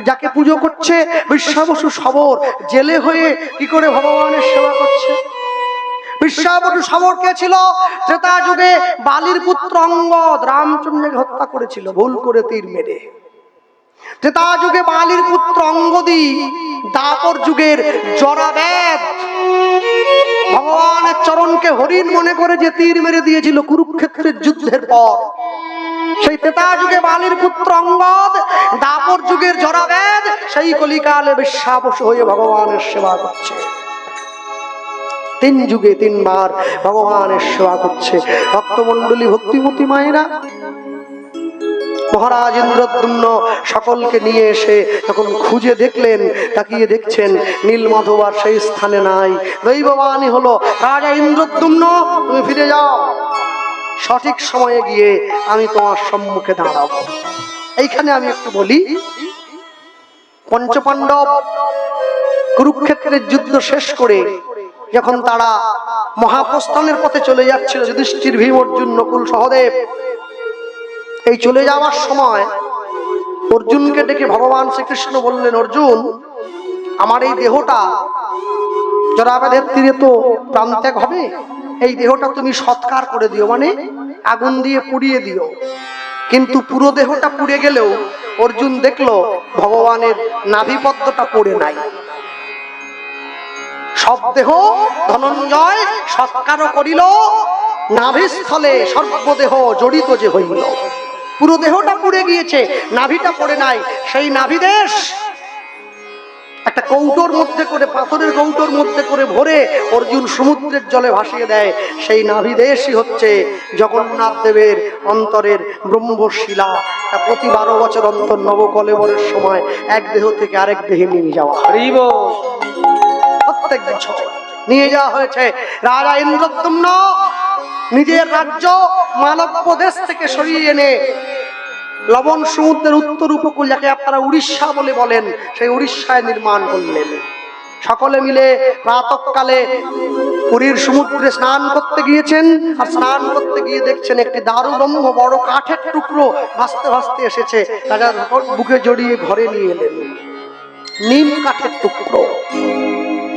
Speaker 1: যাকে পুজো করছে বিশ্বাবসু সবর, জেলে হয়ে কি করে ভগবানের সেবা করছে? বিশ্বাবসু সবর কে ছিল? ত্রেতা যুগে বালির পুত্র অঙ্গদ রামচন্দ্রকে হত্যা করেছিল ভুল করে তীর মেরে। ত্রেতা যুগে বালির পুত্র অঙ্গদই দাপর যুগের জরাবেদ ভগবানের চরণকে হরিণ মনে করে যে তীর মেরে দিয়েছিল কুরুক্ষেত্রের যুদ্ধের পর। সেই ত্রেতা যুগে বালির পুত্র অঙ্গদ, দাপর যুগের জরাবেদ সেই কলিকালে বিশ্বাবসু হয়ে ভগবানের সেবা করছে। 3 যুগে 3 বার ভগবানের সেবা করছে। ভক্তমণ্ডলী, ভক্তিমতী মায়েরা, মহারাজ ইন্দ্রদ্যুম্ন সকলকে নিয়ে এসে যখন খুঁজে দেখলেন, তাকিয়ে দেখছেন নীলমাধব আর সেই স্থানে নাই। দৈববাণী হলো, রাজা ইন্দ্রদ্যুম্ন তুমি ফিরে যাও, সঠিক সময়ে গিয়ে আমি তোমার সম্মুখে দাঁড়াবো। এইখানে আমি একটু বলি, পঞ্চপাণ্ডব কুরুক্ষেত্রের যুদ্ধ শেষ করে যখন তারা মহাপ্রস্থানের পথে চলে যাচ্ছিল, যুধিষ্ঠির, ভীম, অর্জুন, নকুল, সহদেব, এই চলে যাওয়ার সময় অর্জুনকে ডেকে ভগবান শ্রীকৃষ্ণ বললেন, অর্জুন, আমার এই দেহটা জরাবেদের তীরে তো প্রাণত্যাগ হবে, এই দেহটা তুমি সৎকার করে দিও, মানে আগুন দিয়ে পুড়িয়ে দিও। কিন্তু পুরো দেহটা পুড়ে গেলেও অর্জুন দেখলো ভগবানের নাভিপদ্মটা পড়ে নাই। সব দেহ ধনঞ্জয় সৎকার করিল, নাভিস্থলে সর্বদেহ জড়িত যে হইল। পুরো দেহটা পুড়ে গিয়েছে, নাভিটা পড়ে নাই। সেই নাভিদেশ একটা কৌটোর মধ্যে করে, পাথরের কৌটোর মধ্যে করে ভরে অর্জুন সমুদ্রের জলে ভাসিয়ে দেয়। সেই নাভিদেশই হচ্ছে জগন্নাথ দেবের অন্তরের ব্রহ্মশিলা। প্রতি 12 বছর অন্তর নবকলেবরের সময় এক দেহ থেকে আরেক দেহে নিয়ে যাওয়া, প্রত্যেক বছর নিয়ে যাওয়া হয়েছে। রাজা ইন্দ্রদ্যুম্ন নিজের রাজ্য মালব্য দেশ থেকে সরিয়ে এনে লবণ সমুদ্রের উত্তর উপকূল, যাকে আপনারা উড়িষ্যা বলে বলেন, সেই উড়িষ্যায় নির্মাণ করলেন। সকলে মিলে প্রাতঃকালে পুরীর সমুদ্রে স্নান করতে গিয়েছেন, আর স্নান করতে গিয়ে দেখছেন একটি দারুব্রহ্ম বড় কাঠের টুকরো ভাসতে ভাসতে এসেছে। রাজা বুকে জড়িয়ে ঘরে নিয়ে এলেন। নিম কাঠের টুকরো।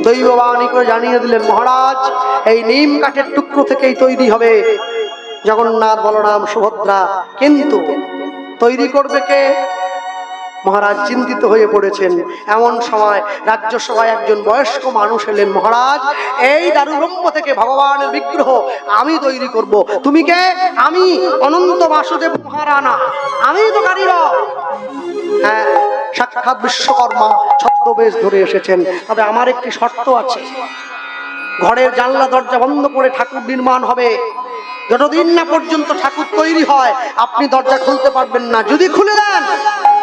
Speaker 1: দৈববাণী করে জানিয়ে দিলেন, মহারাজ, এই নিম কাঠের টুকরো থেকেই তৈরি হবে জগন্নাথ, বলরাম, সুভদ্রা। কিন্তু তৈরি করবে কে? মহারাজ চিন্তিত হয়ে পড়েছেন। এমন সময় রাজ্যসভায় একজন বয়স্ক মানুষ এলেন। মহারাজ, এই দারুব্রহ্ম থেকে ভগবানের বিগ্রহ আমি তৈরি করব। তুমি কে? আমি অনন্ত বাসুদেব মহারানা, আমি তো কারিগর। হ্যাঁ, সাক্ষাৎ বিশ্বকর্মা ছদ্মবেশ ধরে এসেছেন। তবে আমার একটি শর্ত আছে, ঘরের জানলা দরজা বন্ধ করে ঠাকুর নির্মাণ হবে। যতদিন না পর্যন্ত ঠাকুর তৈরি হয় আপনি দরজা খুলতে পারবেন না। যদি খুলে দেন,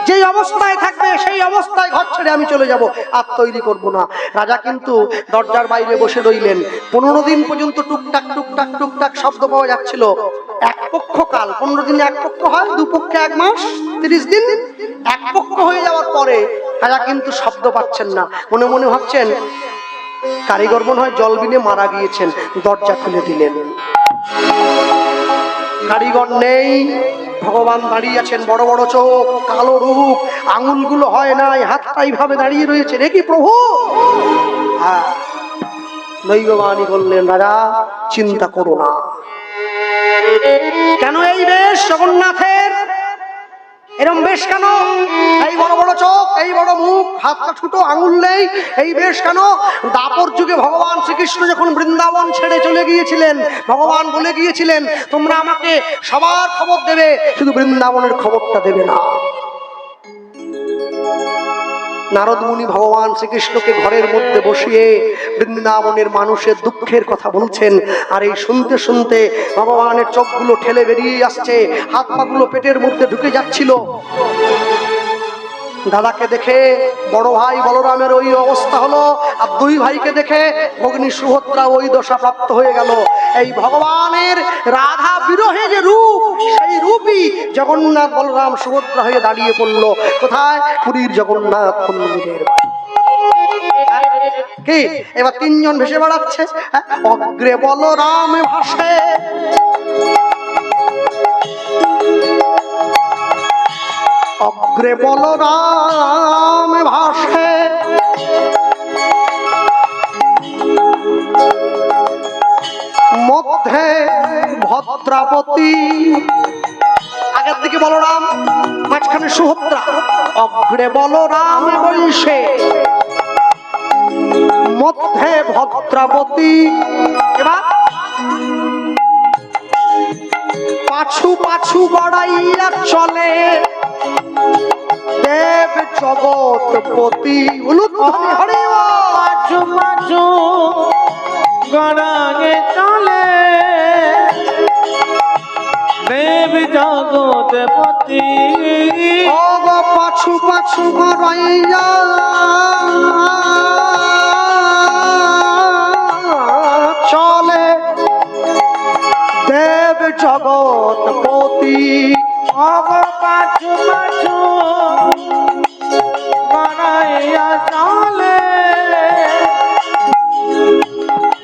Speaker 1: যেই অবস্থায় থাকবে সেই অবস্থায় ঘর ছেড়ে আমি চলে যাব, আর তৈরি করব না। রাজা কিন্তু দরজার বাইরে বসে রইলেন। 15 দিন পর্যন্ত টুকটাক টুকটাক টুকটাক শব্দ পাওয়া যাচ্ছিল। এক পক্ষ কাল, 15 দিনে এক পক্ষ হয়, 2 পক্ষে 1 মাস, 30 দিন। এক পক্ষ হয়ে যাওয়ার পরে রাজা কিন্তু শব্দ পাচ্ছেন না। মনে মনে ভাবছেন, কারিগর মনে হয় জল বিনে মারা গিয়েছেন। দরজা খুলে দিলেন, কারিগর নেই। ভগবান দাঁড়িয়ে আছেন, বড় বড় চোখ, কালো রূপ, আঙুলগুলো হয় নাই, হাতটা এইভাবে দাঁড়িয়ে রয়েছে। রে কি প্রভু? হ্যাঁ, দৈববাণী বললেন, রাজা চিন্তা করো না। কেন এই বেশ জগন্নাথের? এরম বেশ কেন? এই বড় বড় চোখ, এই বড় মুখ, হাতটা ছোটো, আঙুল নেই, এই বেশ কেন? দাপর যুগে ভগবান শ্রীকৃষ্ণ যখন বৃন্দাবন ছেড়ে চলে গিয়েছিলেন, ভগবান বলে গিয়েছিলেন, তোমরা আমাকে সবার খবর দেবে, শুধু বৃন্দাবনের খবরটা দেবে না। নারদ মুনি ভগবান শ্রীকৃষ্ণকে ঘরের মধ্যে বসিয়ে বৃন্দাবনের মানুষের দুঃখের কথা বলছেন। আর এই শুনতে শুনতে ভগবানের চোখগুলো ঠেলে বেরিয়ে আসছে, হাত পাগুলো পেটের মধ্যে ঢুকে যাচ্ছিল। দাদাকে দেখে বড় ভাই বলরামের ওই অবস্থা হলো, আর দুই ভাইকে দেখে ভগ্নী সুভদ্রা ওই দশা প্রাপ্ত হয়ে গেল। এই ভগবানের রাধা বিরহে যে রূপ, সেই রূপই জগন্নাথ বলরাম সুভদ্রা হয়ে দাঁড়িয়ে পড়ল। কোথায়? পুরীর জগন্নাথ মন্দিরের। কি এবার তিনজন ভেসে বেড়াচ্ছে, অগ্রে বলরাম ভাসে, অগ্রে বলরাম ভাসে, মধ্যে ভদ্রাবতী। আগের দিকে বলরাম, মাঝখানে সুভদ্রা। অগ্রে বলরাম বৈশে, মধ্যে ভদ্রাবতী। এবার পাছু পাছু বাড়াইয়া চলে দেব জগৎপতি। উলুধ্বনি হরি বল।
Speaker 2: পাছু পাছু গড়াগে চলে দেব জগৎপতি।
Speaker 1: ও গো পাছু পাছু বাড়াইয়া চলে দেব জগৎপতি।
Speaker 2: অগ পাছু পাছু গড়াইয়া চলে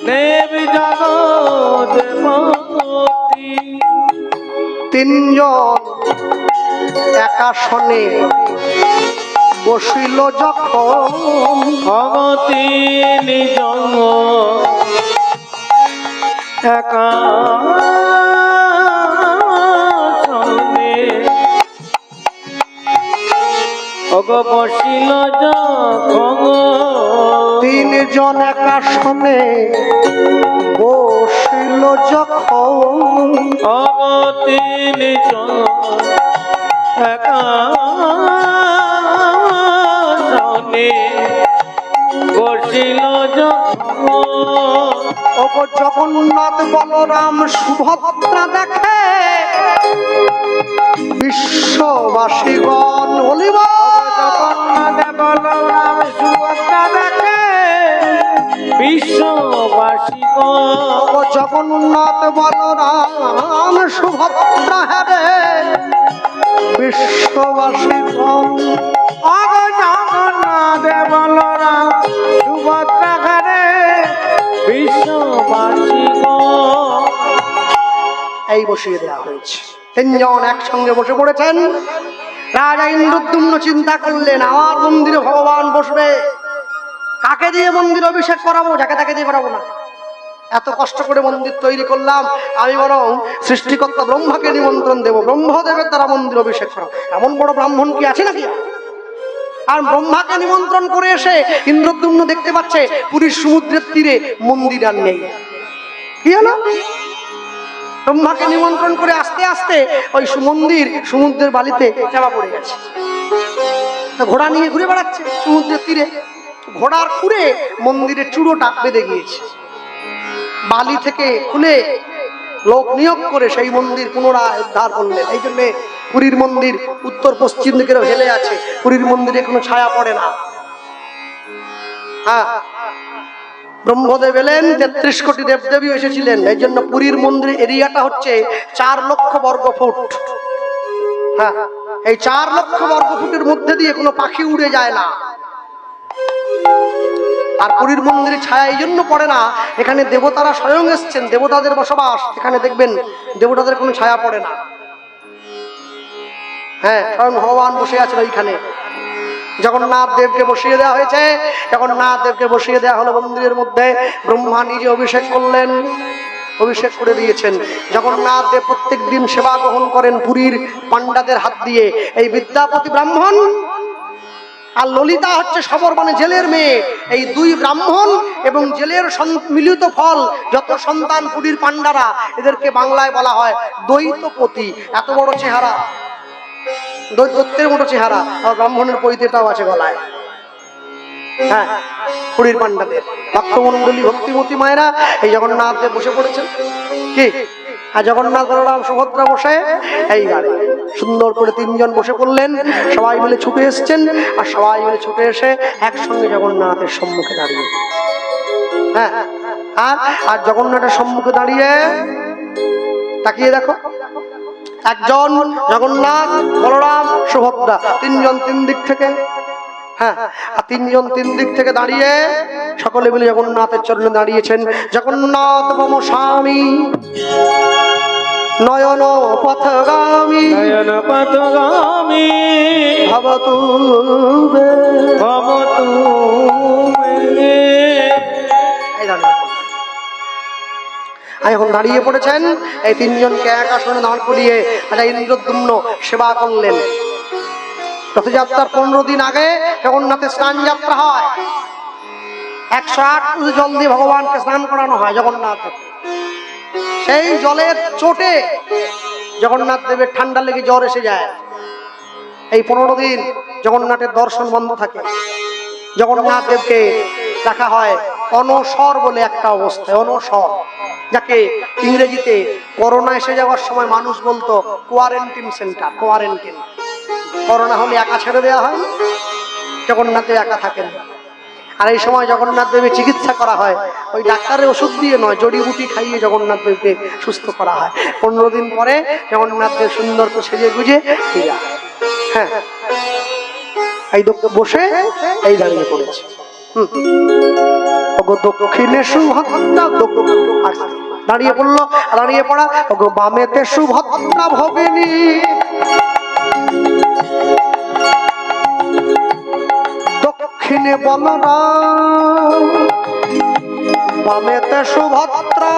Speaker 2: দেব জগৎপতি।
Speaker 1: তিনজন একাসনে বসিল যখন,
Speaker 2: ভগতি নিজ একা সনে অগ বসিল যখন।
Speaker 1: তিনজন একাসনে বসিল যখন,
Speaker 2: ভগতি নিজ একা সনে বসিল যখন।
Speaker 1: ওগো জগন্নাথ বলরাম সুভদ্রা দেখে বিশ্ববাসীগণ বলিব।
Speaker 2: জগন্নাথ বলরাম সুভদ্রা দেখে বিশ্ববাসীগণ।
Speaker 1: ওগো জগন্নাথ বলরাম সুভদ্রা হেরে বিশ্ববাসীগণ।
Speaker 2: অগ জগন্নাথ বলরাম সুভদ্রা ঘরে বিশ্ববাসীগণ।
Speaker 1: এই বসিয়ে দেওয়া হয়েছে। তিনজন একসঙ্গে বসে পড়েছেন। রাজা ইন্দ্রদ্যুম্ন চিন্তা করলেন, আমার মন্দিরে ভগবান বসবে, কাকে দিয়ে মন্দির অভিষেক করাবো? যাকে তাকে দিয়ে করাবো না। এত কষ্ট করে মন্দির তৈরি করলাম, আমি বরং সৃষ্টিকর্তা ব্রহ্মাকে নিমন্ত্রণ দেব, ব্রহ্মদেবের দ্বারা মন্দির অভিষেক করাবো। এমন বড় ব্রাহ্মণ কি আছে নাকি? আর ব্রহ্মাকে নিমন্ত্রণ করে এসে ইন্দ্রদ্যুম্ন দেখতে পাচ্ছে পুরীর সমুদ্রের তীরে মন্দির আর নেই। কি হলো? ব্রহ্মাকে নিমন্ত্রণ করে আস্তে আস্তে ওই মন্দির সমুদ্রের বালিতে চাপা পড়ে গেছে। ঘোড়া নিয়ে ঘুরে বেড়াচ্ছে সমুদ্রের তীরে। ঘোড়ার খুঁড়ে মন্দিরের চূড়োটা বেঁধে গিয়েছে। বালি থেকে খুলে লোক নিয়োগ করে সেই মন্দির পুনরায় উদ্ধার করলেন। এই জন্য পুরীর মন্দির উত্তর পশ্চিম দিকে হেলে আছে। পুরীর মন্দিরে কোনো ছায়া পড়ে না। হ্যাঁ, ব্রহ্মদেব এলেন, 33 কোটি দেবদেবী এসেছিলেন। এই জন্য পুরীর মন্দিরের এরিয়াটা হচ্ছে 4 লক্ষ বর্গ ফুট। হ্যাঁ, এই 4 লক্ষ বর্গ ফুটের মধ্যে দিয়ে কোনো পাখি উড়ে যায় না। আর পুরীর মন্দিরে ছায়া এই জন্য পড়ে না, এখানে দেবতারা স্বয়ং এসছেন, দেবতাদের বসবাস। এখানে দেখবেন দেবতাদের কোনো ছায়া পড়ে না। হ্যাঁ, স্বয়ং ভগবান বসে আছেন ওইখানে। জগন্নাথ দেবকে বসিয়ে দেওয়া হয়েছে। জগন্নাথ দেবকে বসিয়ে দেওয়া হলো মন্দিরের মধ্যে। ব্রহ্মা নিজে অভিষেক করলেন, অভিষেক করে দিয়েছেন। জগন্নাথ দেব প্রত্যেক দিন সেবা গ্রহণ করেন পুরীর পাণ্ডাদের হাত দিয়ে। এই বিদ্যাপতি ব্রাহ্মণ আর ললিতা হচ্ছে সবরমণি জেলের মেয়ে। এই দুই ব্রাহ্মণ এবং জেলের মিলিত ফল যত সন্তান পুরীর পাণ্ডারা, এদেরকে বাংলায় বলা হয় দ্বৈতপতি। এত বড় চেহারা, দৈত্যের মতো চেহারা, আর ব্রাহ্মণের পৈতেটাও আছে গলায়। হ্যাঁ, পুরীর পাণ্ডাদের ভক্তমণ্ডলী ভক্তিমতী মায়েরা এই জগন্নাথ দেব বসে পড়েছেন। কি আর জগন্নাথ বলরাম সুভদ্রা বসে এই গাড়ি সুন্দর করে তিনজন বসে পড়লেন। সবাই মিলে ছুটে এসছেন, আর সবাই মিলে ছুটে এসে একসঙ্গে জগন্নাথের সম্মুখে দাঁড়িয়ে। হ্যাঁ, আর জগন্নাথের সম্মুখে দাঁড়িয়ে তাকিয়ে দেখো, একজন জগন্নাথ, বলরাম, সুভদ্রা, তিনজন তিন দিক থেকে। হ্যাঁ, আর তিনজন তিন দিক থেকে দাঁড়িয়ে সকলে মিলে জগন্নাথের চরণে দাঁড়িয়েছেন। জগন্নাথ মম স্বামী নয়ন পথগামী,
Speaker 2: নয়ন পথগামী
Speaker 1: ভবতু
Speaker 2: ভবতু মে।
Speaker 1: এখন দাঁড়িয়ে পড়েছেন। এই তিনজনকে এক আসনে দাঁড় করিয়ে রাজা ইন্দ্রদ্যুম্ন সেবা করলেন। রথযাত্রার 15 দিন আগে জগন্নাথের স্নান যাত্রা হয়। 108 জল দিয়ে ভগবানকে স্নান করানো হয় জগন্নাথ। সেই জলের চোটে জগন্নাথ দেবের ঠান্ডা লেগে জ্বর এসে যায়। এই 15 দিন জগন্নাথের দর্শন বন্ধ থাকে। জগন্নাথ দেবকে রাখা হয় অনসর বলে একটা অবস্থায়, অনসর, যাকে ইংরেজিতে করোনা এসে যাওয়ার সময় মানুষ বলতো কোয়ারেন্টিন সেন্টার। কোয়ারেন্টিন, করোনা হলে একা ছেড়ে দেওয়া হয়, জগন্নাথ দেব একা থাকেন। আর এই সময় জগন্নাথ দেবের চিকিৎসা করা হয় ওই ডাক্তারের ওষুধ দিয়ে নয়, জড়িবুটি খাইয়ে জগন্নাথ দেবকে সুস্থ করা হয়। 15 দিন পরে জগন্নাথ দেব সুন্দর করে সেজে গুজে ফিরে আসে। হ্যাঁ, এই বসে এই দাঁড়িয়ে পড়েছে। দক্ষিণে সুভদ্রা, দাঁড়িয়ে পড়লো। দাঁড়িয়ে পড়া, বামেতে সুভদ্রা ভগিনী, দক্ষিণে বলরাম, বামেতে সুভদ্রা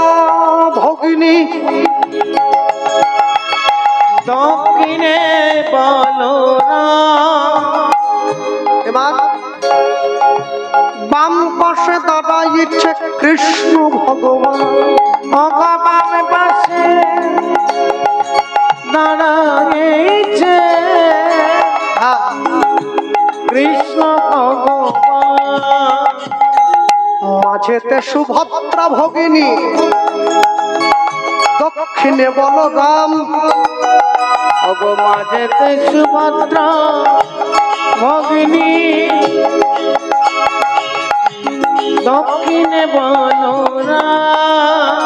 Speaker 1: ভগিনী,
Speaker 2: দক্ষিণে বলরাম।
Speaker 1: এবার বাম পাশে দাঁড়াইছে কৃষ্ণ ভগবান।
Speaker 2: ভগবান পাশে দাঁড়াইছে কৃষ্ণ ভগবান।
Speaker 1: মাঝেতে সুভদ্রা ভগিনী, দক্ষিণে বলরাম,
Speaker 2: মাঝেতে সুভদ্রা ভগিনী, দক্ষিণে বলরাম।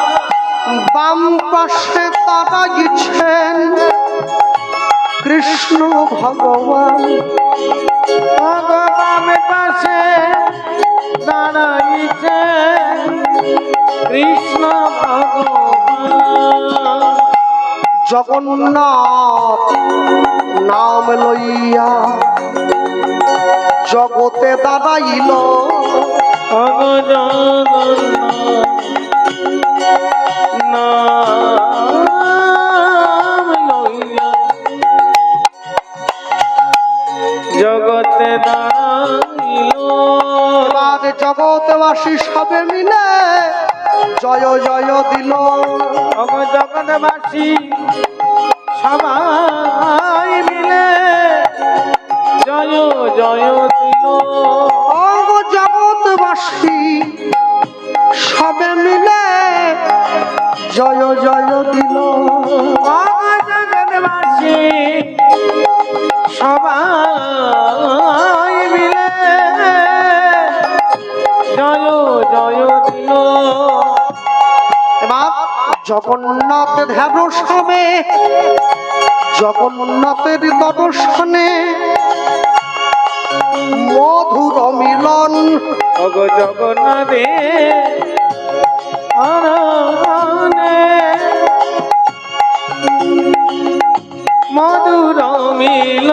Speaker 1: বাম পাশে দাঁড়াইছেন কৃষ্ণ ভগবান।
Speaker 2: ভগবান পাশে দাঁড়াইছে কৃষ্ণ ভগবান।
Speaker 1: জগন্নাথ নাম লইয়া জগতে দাঁড়াইল,
Speaker 2: জগতে দাঁড়াইল।
Speaker 1: এবার জগৎবাসী সবে মিলে জয় জয় দিল।
Speaker 2: জগৎবাসী সবাই মিলে জয় জয় দিল।
Speaker 1: জগৎবাসী সবে মিলে জয় জয় দিল।
Speaker 2: জগৎবাসী সবাই মিলে জয় জয় দিল।
Speaker 1: এবার জগন্নাথ ধ্যানসনে, জগন্নাথের দর্শনে মধুর মিলন।
Speaker 2: জগন্নাথে আরাধনে মধুর মিল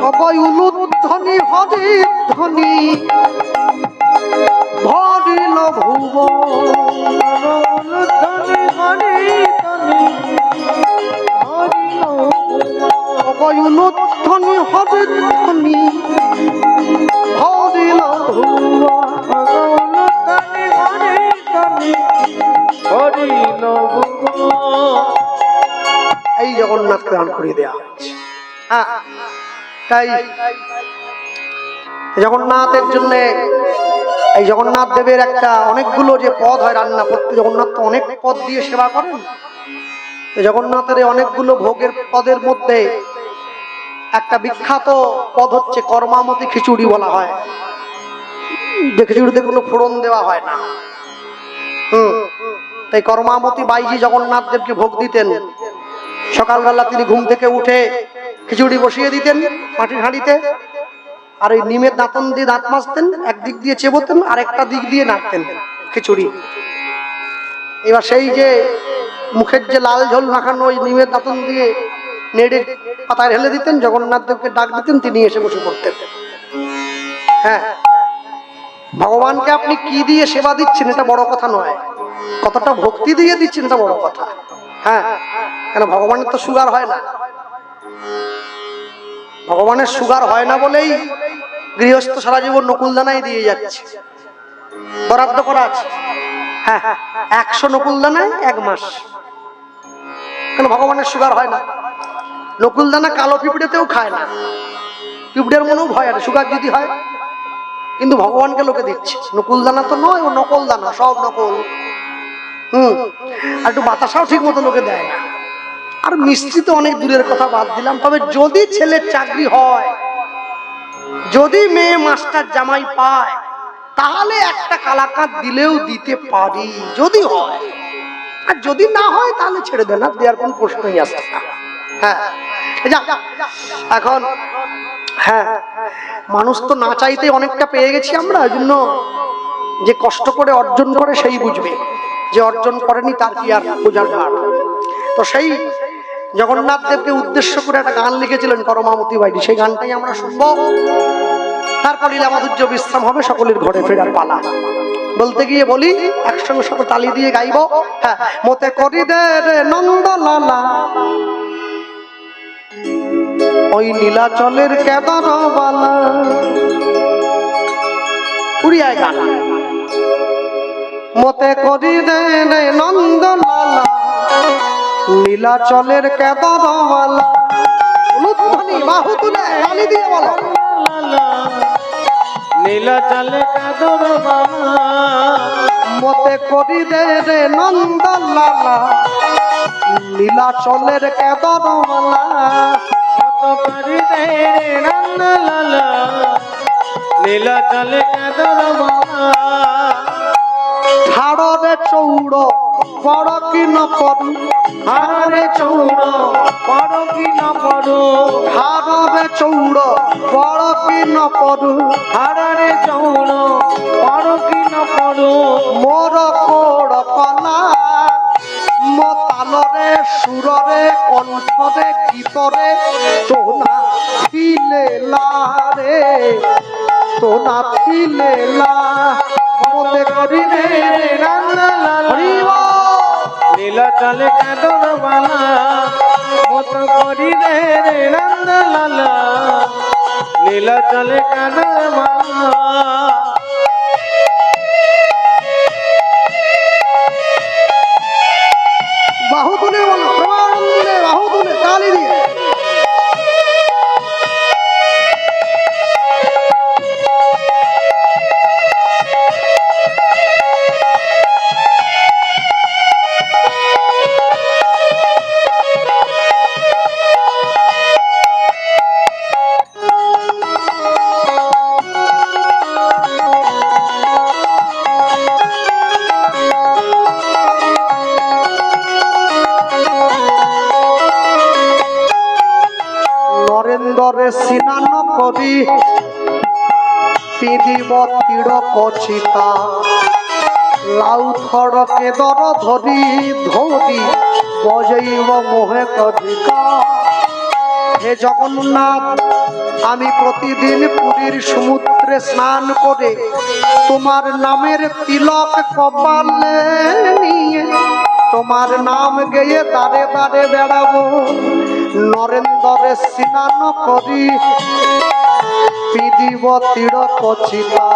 Speaker 1: অবয় উলুধ্বনি হরি ধ্বনি ভরিল ভুব
Speaker 2: ধনি হরি ধনি হরিল
Speaker 1: অবয় উলুধ্বনি হরি ধ্বনি ভরিল ভুব
Speaker 2: ধনি হরি ধনি হরিল
Speaker 1: এই জগন্নাথকে দান করিয়ে দেওয়া হচ্ছে। হ্যাঁ, তাই জগন্নাথের জন্য এই জগন্নাথ দেবের একটা অনেকগুলো যে পদ হয় রান্না করতে, জগন্নাথ তো অনেক পদ দিয়ে সেবা করেন। জগন্নাথের অনেকগুলো ভোগের পদের মধ্যে একটা বিখ্যাত পদ হচ্ছে কর্মামতি খিচুড়ি বলা হয়। যে খিচুড়িতে কোনো ফোড়ন দেওয়া হয় না। তাই কর্মামতি বাইজি জগন্নাথ দেবকে ভোগ দিতেন। সকালবেলা তিনি ঘুম থেকে উঠে খিচুড়ি বসিয়ে দিতেন মাটির হাঁড়িতে, আর ওই নিমের দাঁতন দিয়ে দাঁত মাজতেন, একদিক দিয়ে চেবোতেন আর একটা দিক দিয়ে নাড়তেন খিচুড়ি। এবার সেই যে মুখের যে লাল ঝোল মাখানো ওই নিমের দাঁতন দিয়ে নেড়ে পাতায় ঢেলে দিতেন, জগন্নাথ দেবকে ডাক দিতেন, তিনি এসে বসে পড়তেন। হ্যাঁ, ভগবানকে আপনি কি দিয়ে সেবা দিচ্ছেন এটা বড় কথা নয়, কতটা ভক্তি দিয়ে দিচ্ছেন এটা বড় কথা। হ্যাঁ, কেন ভগবানের তো সুগার হয় না। ভগবানের সুগার হয় না বলেই গৃহস্থ সারা জীবন নকুলদানাই দিয়ে যাচ্ছে, বরাদ্দ করা আছে। হ্যাঁ, 100 নকুলদানায় 1 মাস। কেন ভগবানের সুগার হয় না? নকুলদানা কালো পিঁপড়েতেও খায় না, পিঁপড়ের মনেও ভয় আছে সুগার যদি হয়। কিন্তু ভগবানকে লোকে দিচ্ছে। নকুলদানা তো নয়, ও নকল দানা, সব নকল। আর একটু বাতাসাও ঠিক মতো লোকে দেয় না। আর মিষ্টি তো অনেক দূরের কথা, বাদ দিলাম। তবে যদি ছেলের চাকরি হয়, যদি মেয়ে মাস্টার জামাই পায়, তাহলে একটা কালাকাঁদ দিলেও দিতে পারি, যদি হয়। আর যদি না হয় তাহলে ছেড়ে দেন, আর দেওয়ার কোন প্রশ্নই আসে না। হ্যাঁ, এখন হ্যাঁ, মানুষ তো না চাইতেই অনেকটা পেয়ে গেছি আমরা। ওই জন্য যে কষ্ট করে অর্জন করে সেই বুঝবে, যে অর্জন করেনি তার কি আর বোঝার ভার। তো সেই জগন্নাথ দেবকে উদ্দেশ্য করে একটা গান লিখেছিলেন কর্মামতি বাইজি, সেই গানটাই আমরা শুনবো। তারপর লীলা মাধুর্য বিশ্রাম হবে, সকলের ঘরে ফেরার পালা। বলতে গিয়ে বলি, একসঙ্গে সকল তালি দিয়ে গাইবো। হ্যাঁ, মতে করি দে রে নন্দলালা ওই নীলাচলের কেদার বালা। উড়িয়ায় গান। মতে করি দে রে নন্দলালা নীলাচলের কেদার বালা। উলুধ্বনি বাহু তুলে তালি দিয়ে বলো,
Speaker 2: নীলাচলে কাদর বালা।
Speaker 1: মতে করি দে রে নন্দলালা নীলাচলের কেদার বালা।
Speaker 2: মত করি দে নন্দলালা নীলাচলে কাদর বালা।
Speaker 1: হাড়রে চৌড় বড় কি ন পড়ু,
Speaker 2: হারে চৌড় বড় কি না পড়ো,
Speaker 1: হাড়রে চৌড় বড় কি ন পড়ু,
Speaker 2: হারে চৌড় বড় কি না পড়ো।
Speaker 1: মোর কোড় পালা মতালরে সুররে কণ্ঠরে গীতরে তোনা ফিলেলা রে, তোনা ফিলেলা। মতে করি রে
Speaker 2: নীলাচলে কাদর বালা। মত করি রে নন্দলালা নীলাচলে কাদর বালা।
Speaker 1: বাহু তুলে বলো, প্রেমানন্দে বাহু তুলে তালি দিয়ে। নরেন্দ্রে স্নান করি পিঁধিব তীর কচিতা, লাউ থড়কে দর ধরি ধরি বজাইব মোহে কদিকা। হে জগন্নাথ, আমি প্রতিদিন পুরীর সমুদ্রে স্নান করে তোমার নামের তিলক কপালে নিয়ে তোমার নাম গেয়ে দাঁড়ে দাঁড়ে বেড়াবো। নরেন্দ্রে স্নান করি পিদিব তিড়ক চিতা,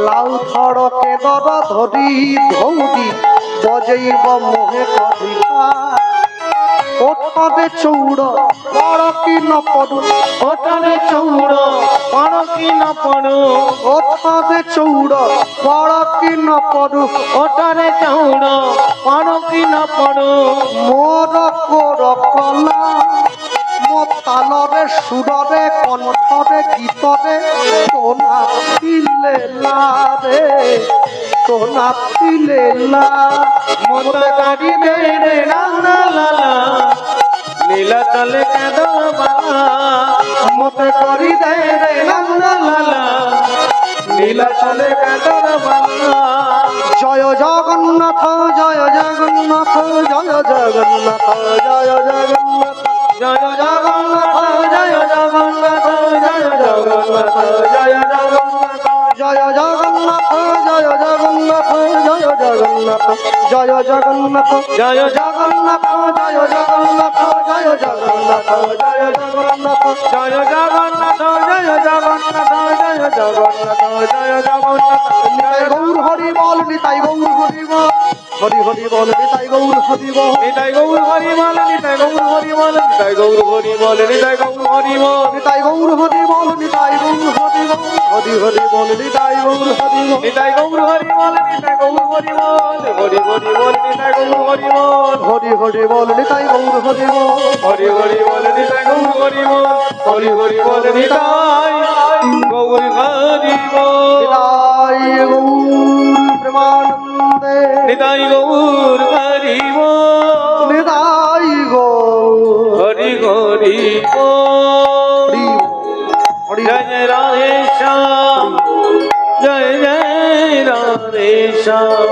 Speaker 1: লাউ ধড়কে দর ধরি ধৌরি বজেইব মোহে কধিকা। ওঠরে চৌড় বড় কি ন পড়ু,
Speaker 2: ওঠরে চৌড় বড় কি ন পড়ু,
Speaker 1: ওঠরে চৌড় বড় কি ন পড়ু,
Speaker 2: ওঠরে চৌড় বড় কি ন পড়ু।
Speaker 1: মোর কোর কলা মো তালরে সুররে কণ্ঠরে গীতরে তোনা দিলে রে, তোনা দিলে
Speaker 2: মত কাটি দে রে রাঙা লালা, নীলা চলে কাদর বালা। মত করি দে রে রাঙা লালা, নীলা চলে কাদর বালা।
Speaker 1: জয় জগন্নাথ জয় জগন্নাথ জয় জগন্নাথ জয় জগন্নাথ
Speaker 2: জয় জগন্নাথ জয় জগন্নাথ জয় জগন্নাথ জয় জগন্নাথ।
Speaker 1: জয় জগন্নাথ জয় জগন্নাথ জয় জগন্নাথ জয় জগন্নাথ
Speaker 2: জয়
Speaker 1: জগন্নাথ জয় জগন্নাথ জয় জগন্নাথ জয় জগন্নাথ
Speaker 2: জয় জগন্নাথ জয় জগন্নাথ জয় জগন্নাথ জয় জগন্নাথ।
Speaker 1: নিতাই গৌর হরি বল, নিতাই গৌর হরি বল, হরি হরি বল, নিতাই গৌর হরি বল,
Speaker 2: নিতাই গৌর হরি বল, নিতাই গৌর হরি বল, নিতাই গৌর হরি বল, নিতাই গৌর হরি বল।
Speaker 1: নিতাই গৌর হরি বল, নিতাই গৌর হরি বল, হরি হরি বল, নিতাই গৌর হরি বল,
Speaker 2: নিতাই গৌর হরি বল, নিতাই গৌর হরি বল, হরি হরি বল, নিতাই গৌর হরি বল,
Speaker 1: হরি হরি বল, নিতাই গৌর হরি বল,
Speaker 2: হরি হরি বল, নিতাই গৌর হরি বল, হরি হরি বল, নিতাই গৌর হরি বল।
Speaker 1: নিতাই গৌর প্রেমানন্দে,
Speaker 2: নিতাই গৌর হরি বল,
Speaker 1: নিতাই গৌর
Speaker 2: হরি হরি বল।
Speaker 1: হরি হরি
Speaker 2: জয় জয় রাধেশ্যাম, জয় জয় রাধেশ্যাম।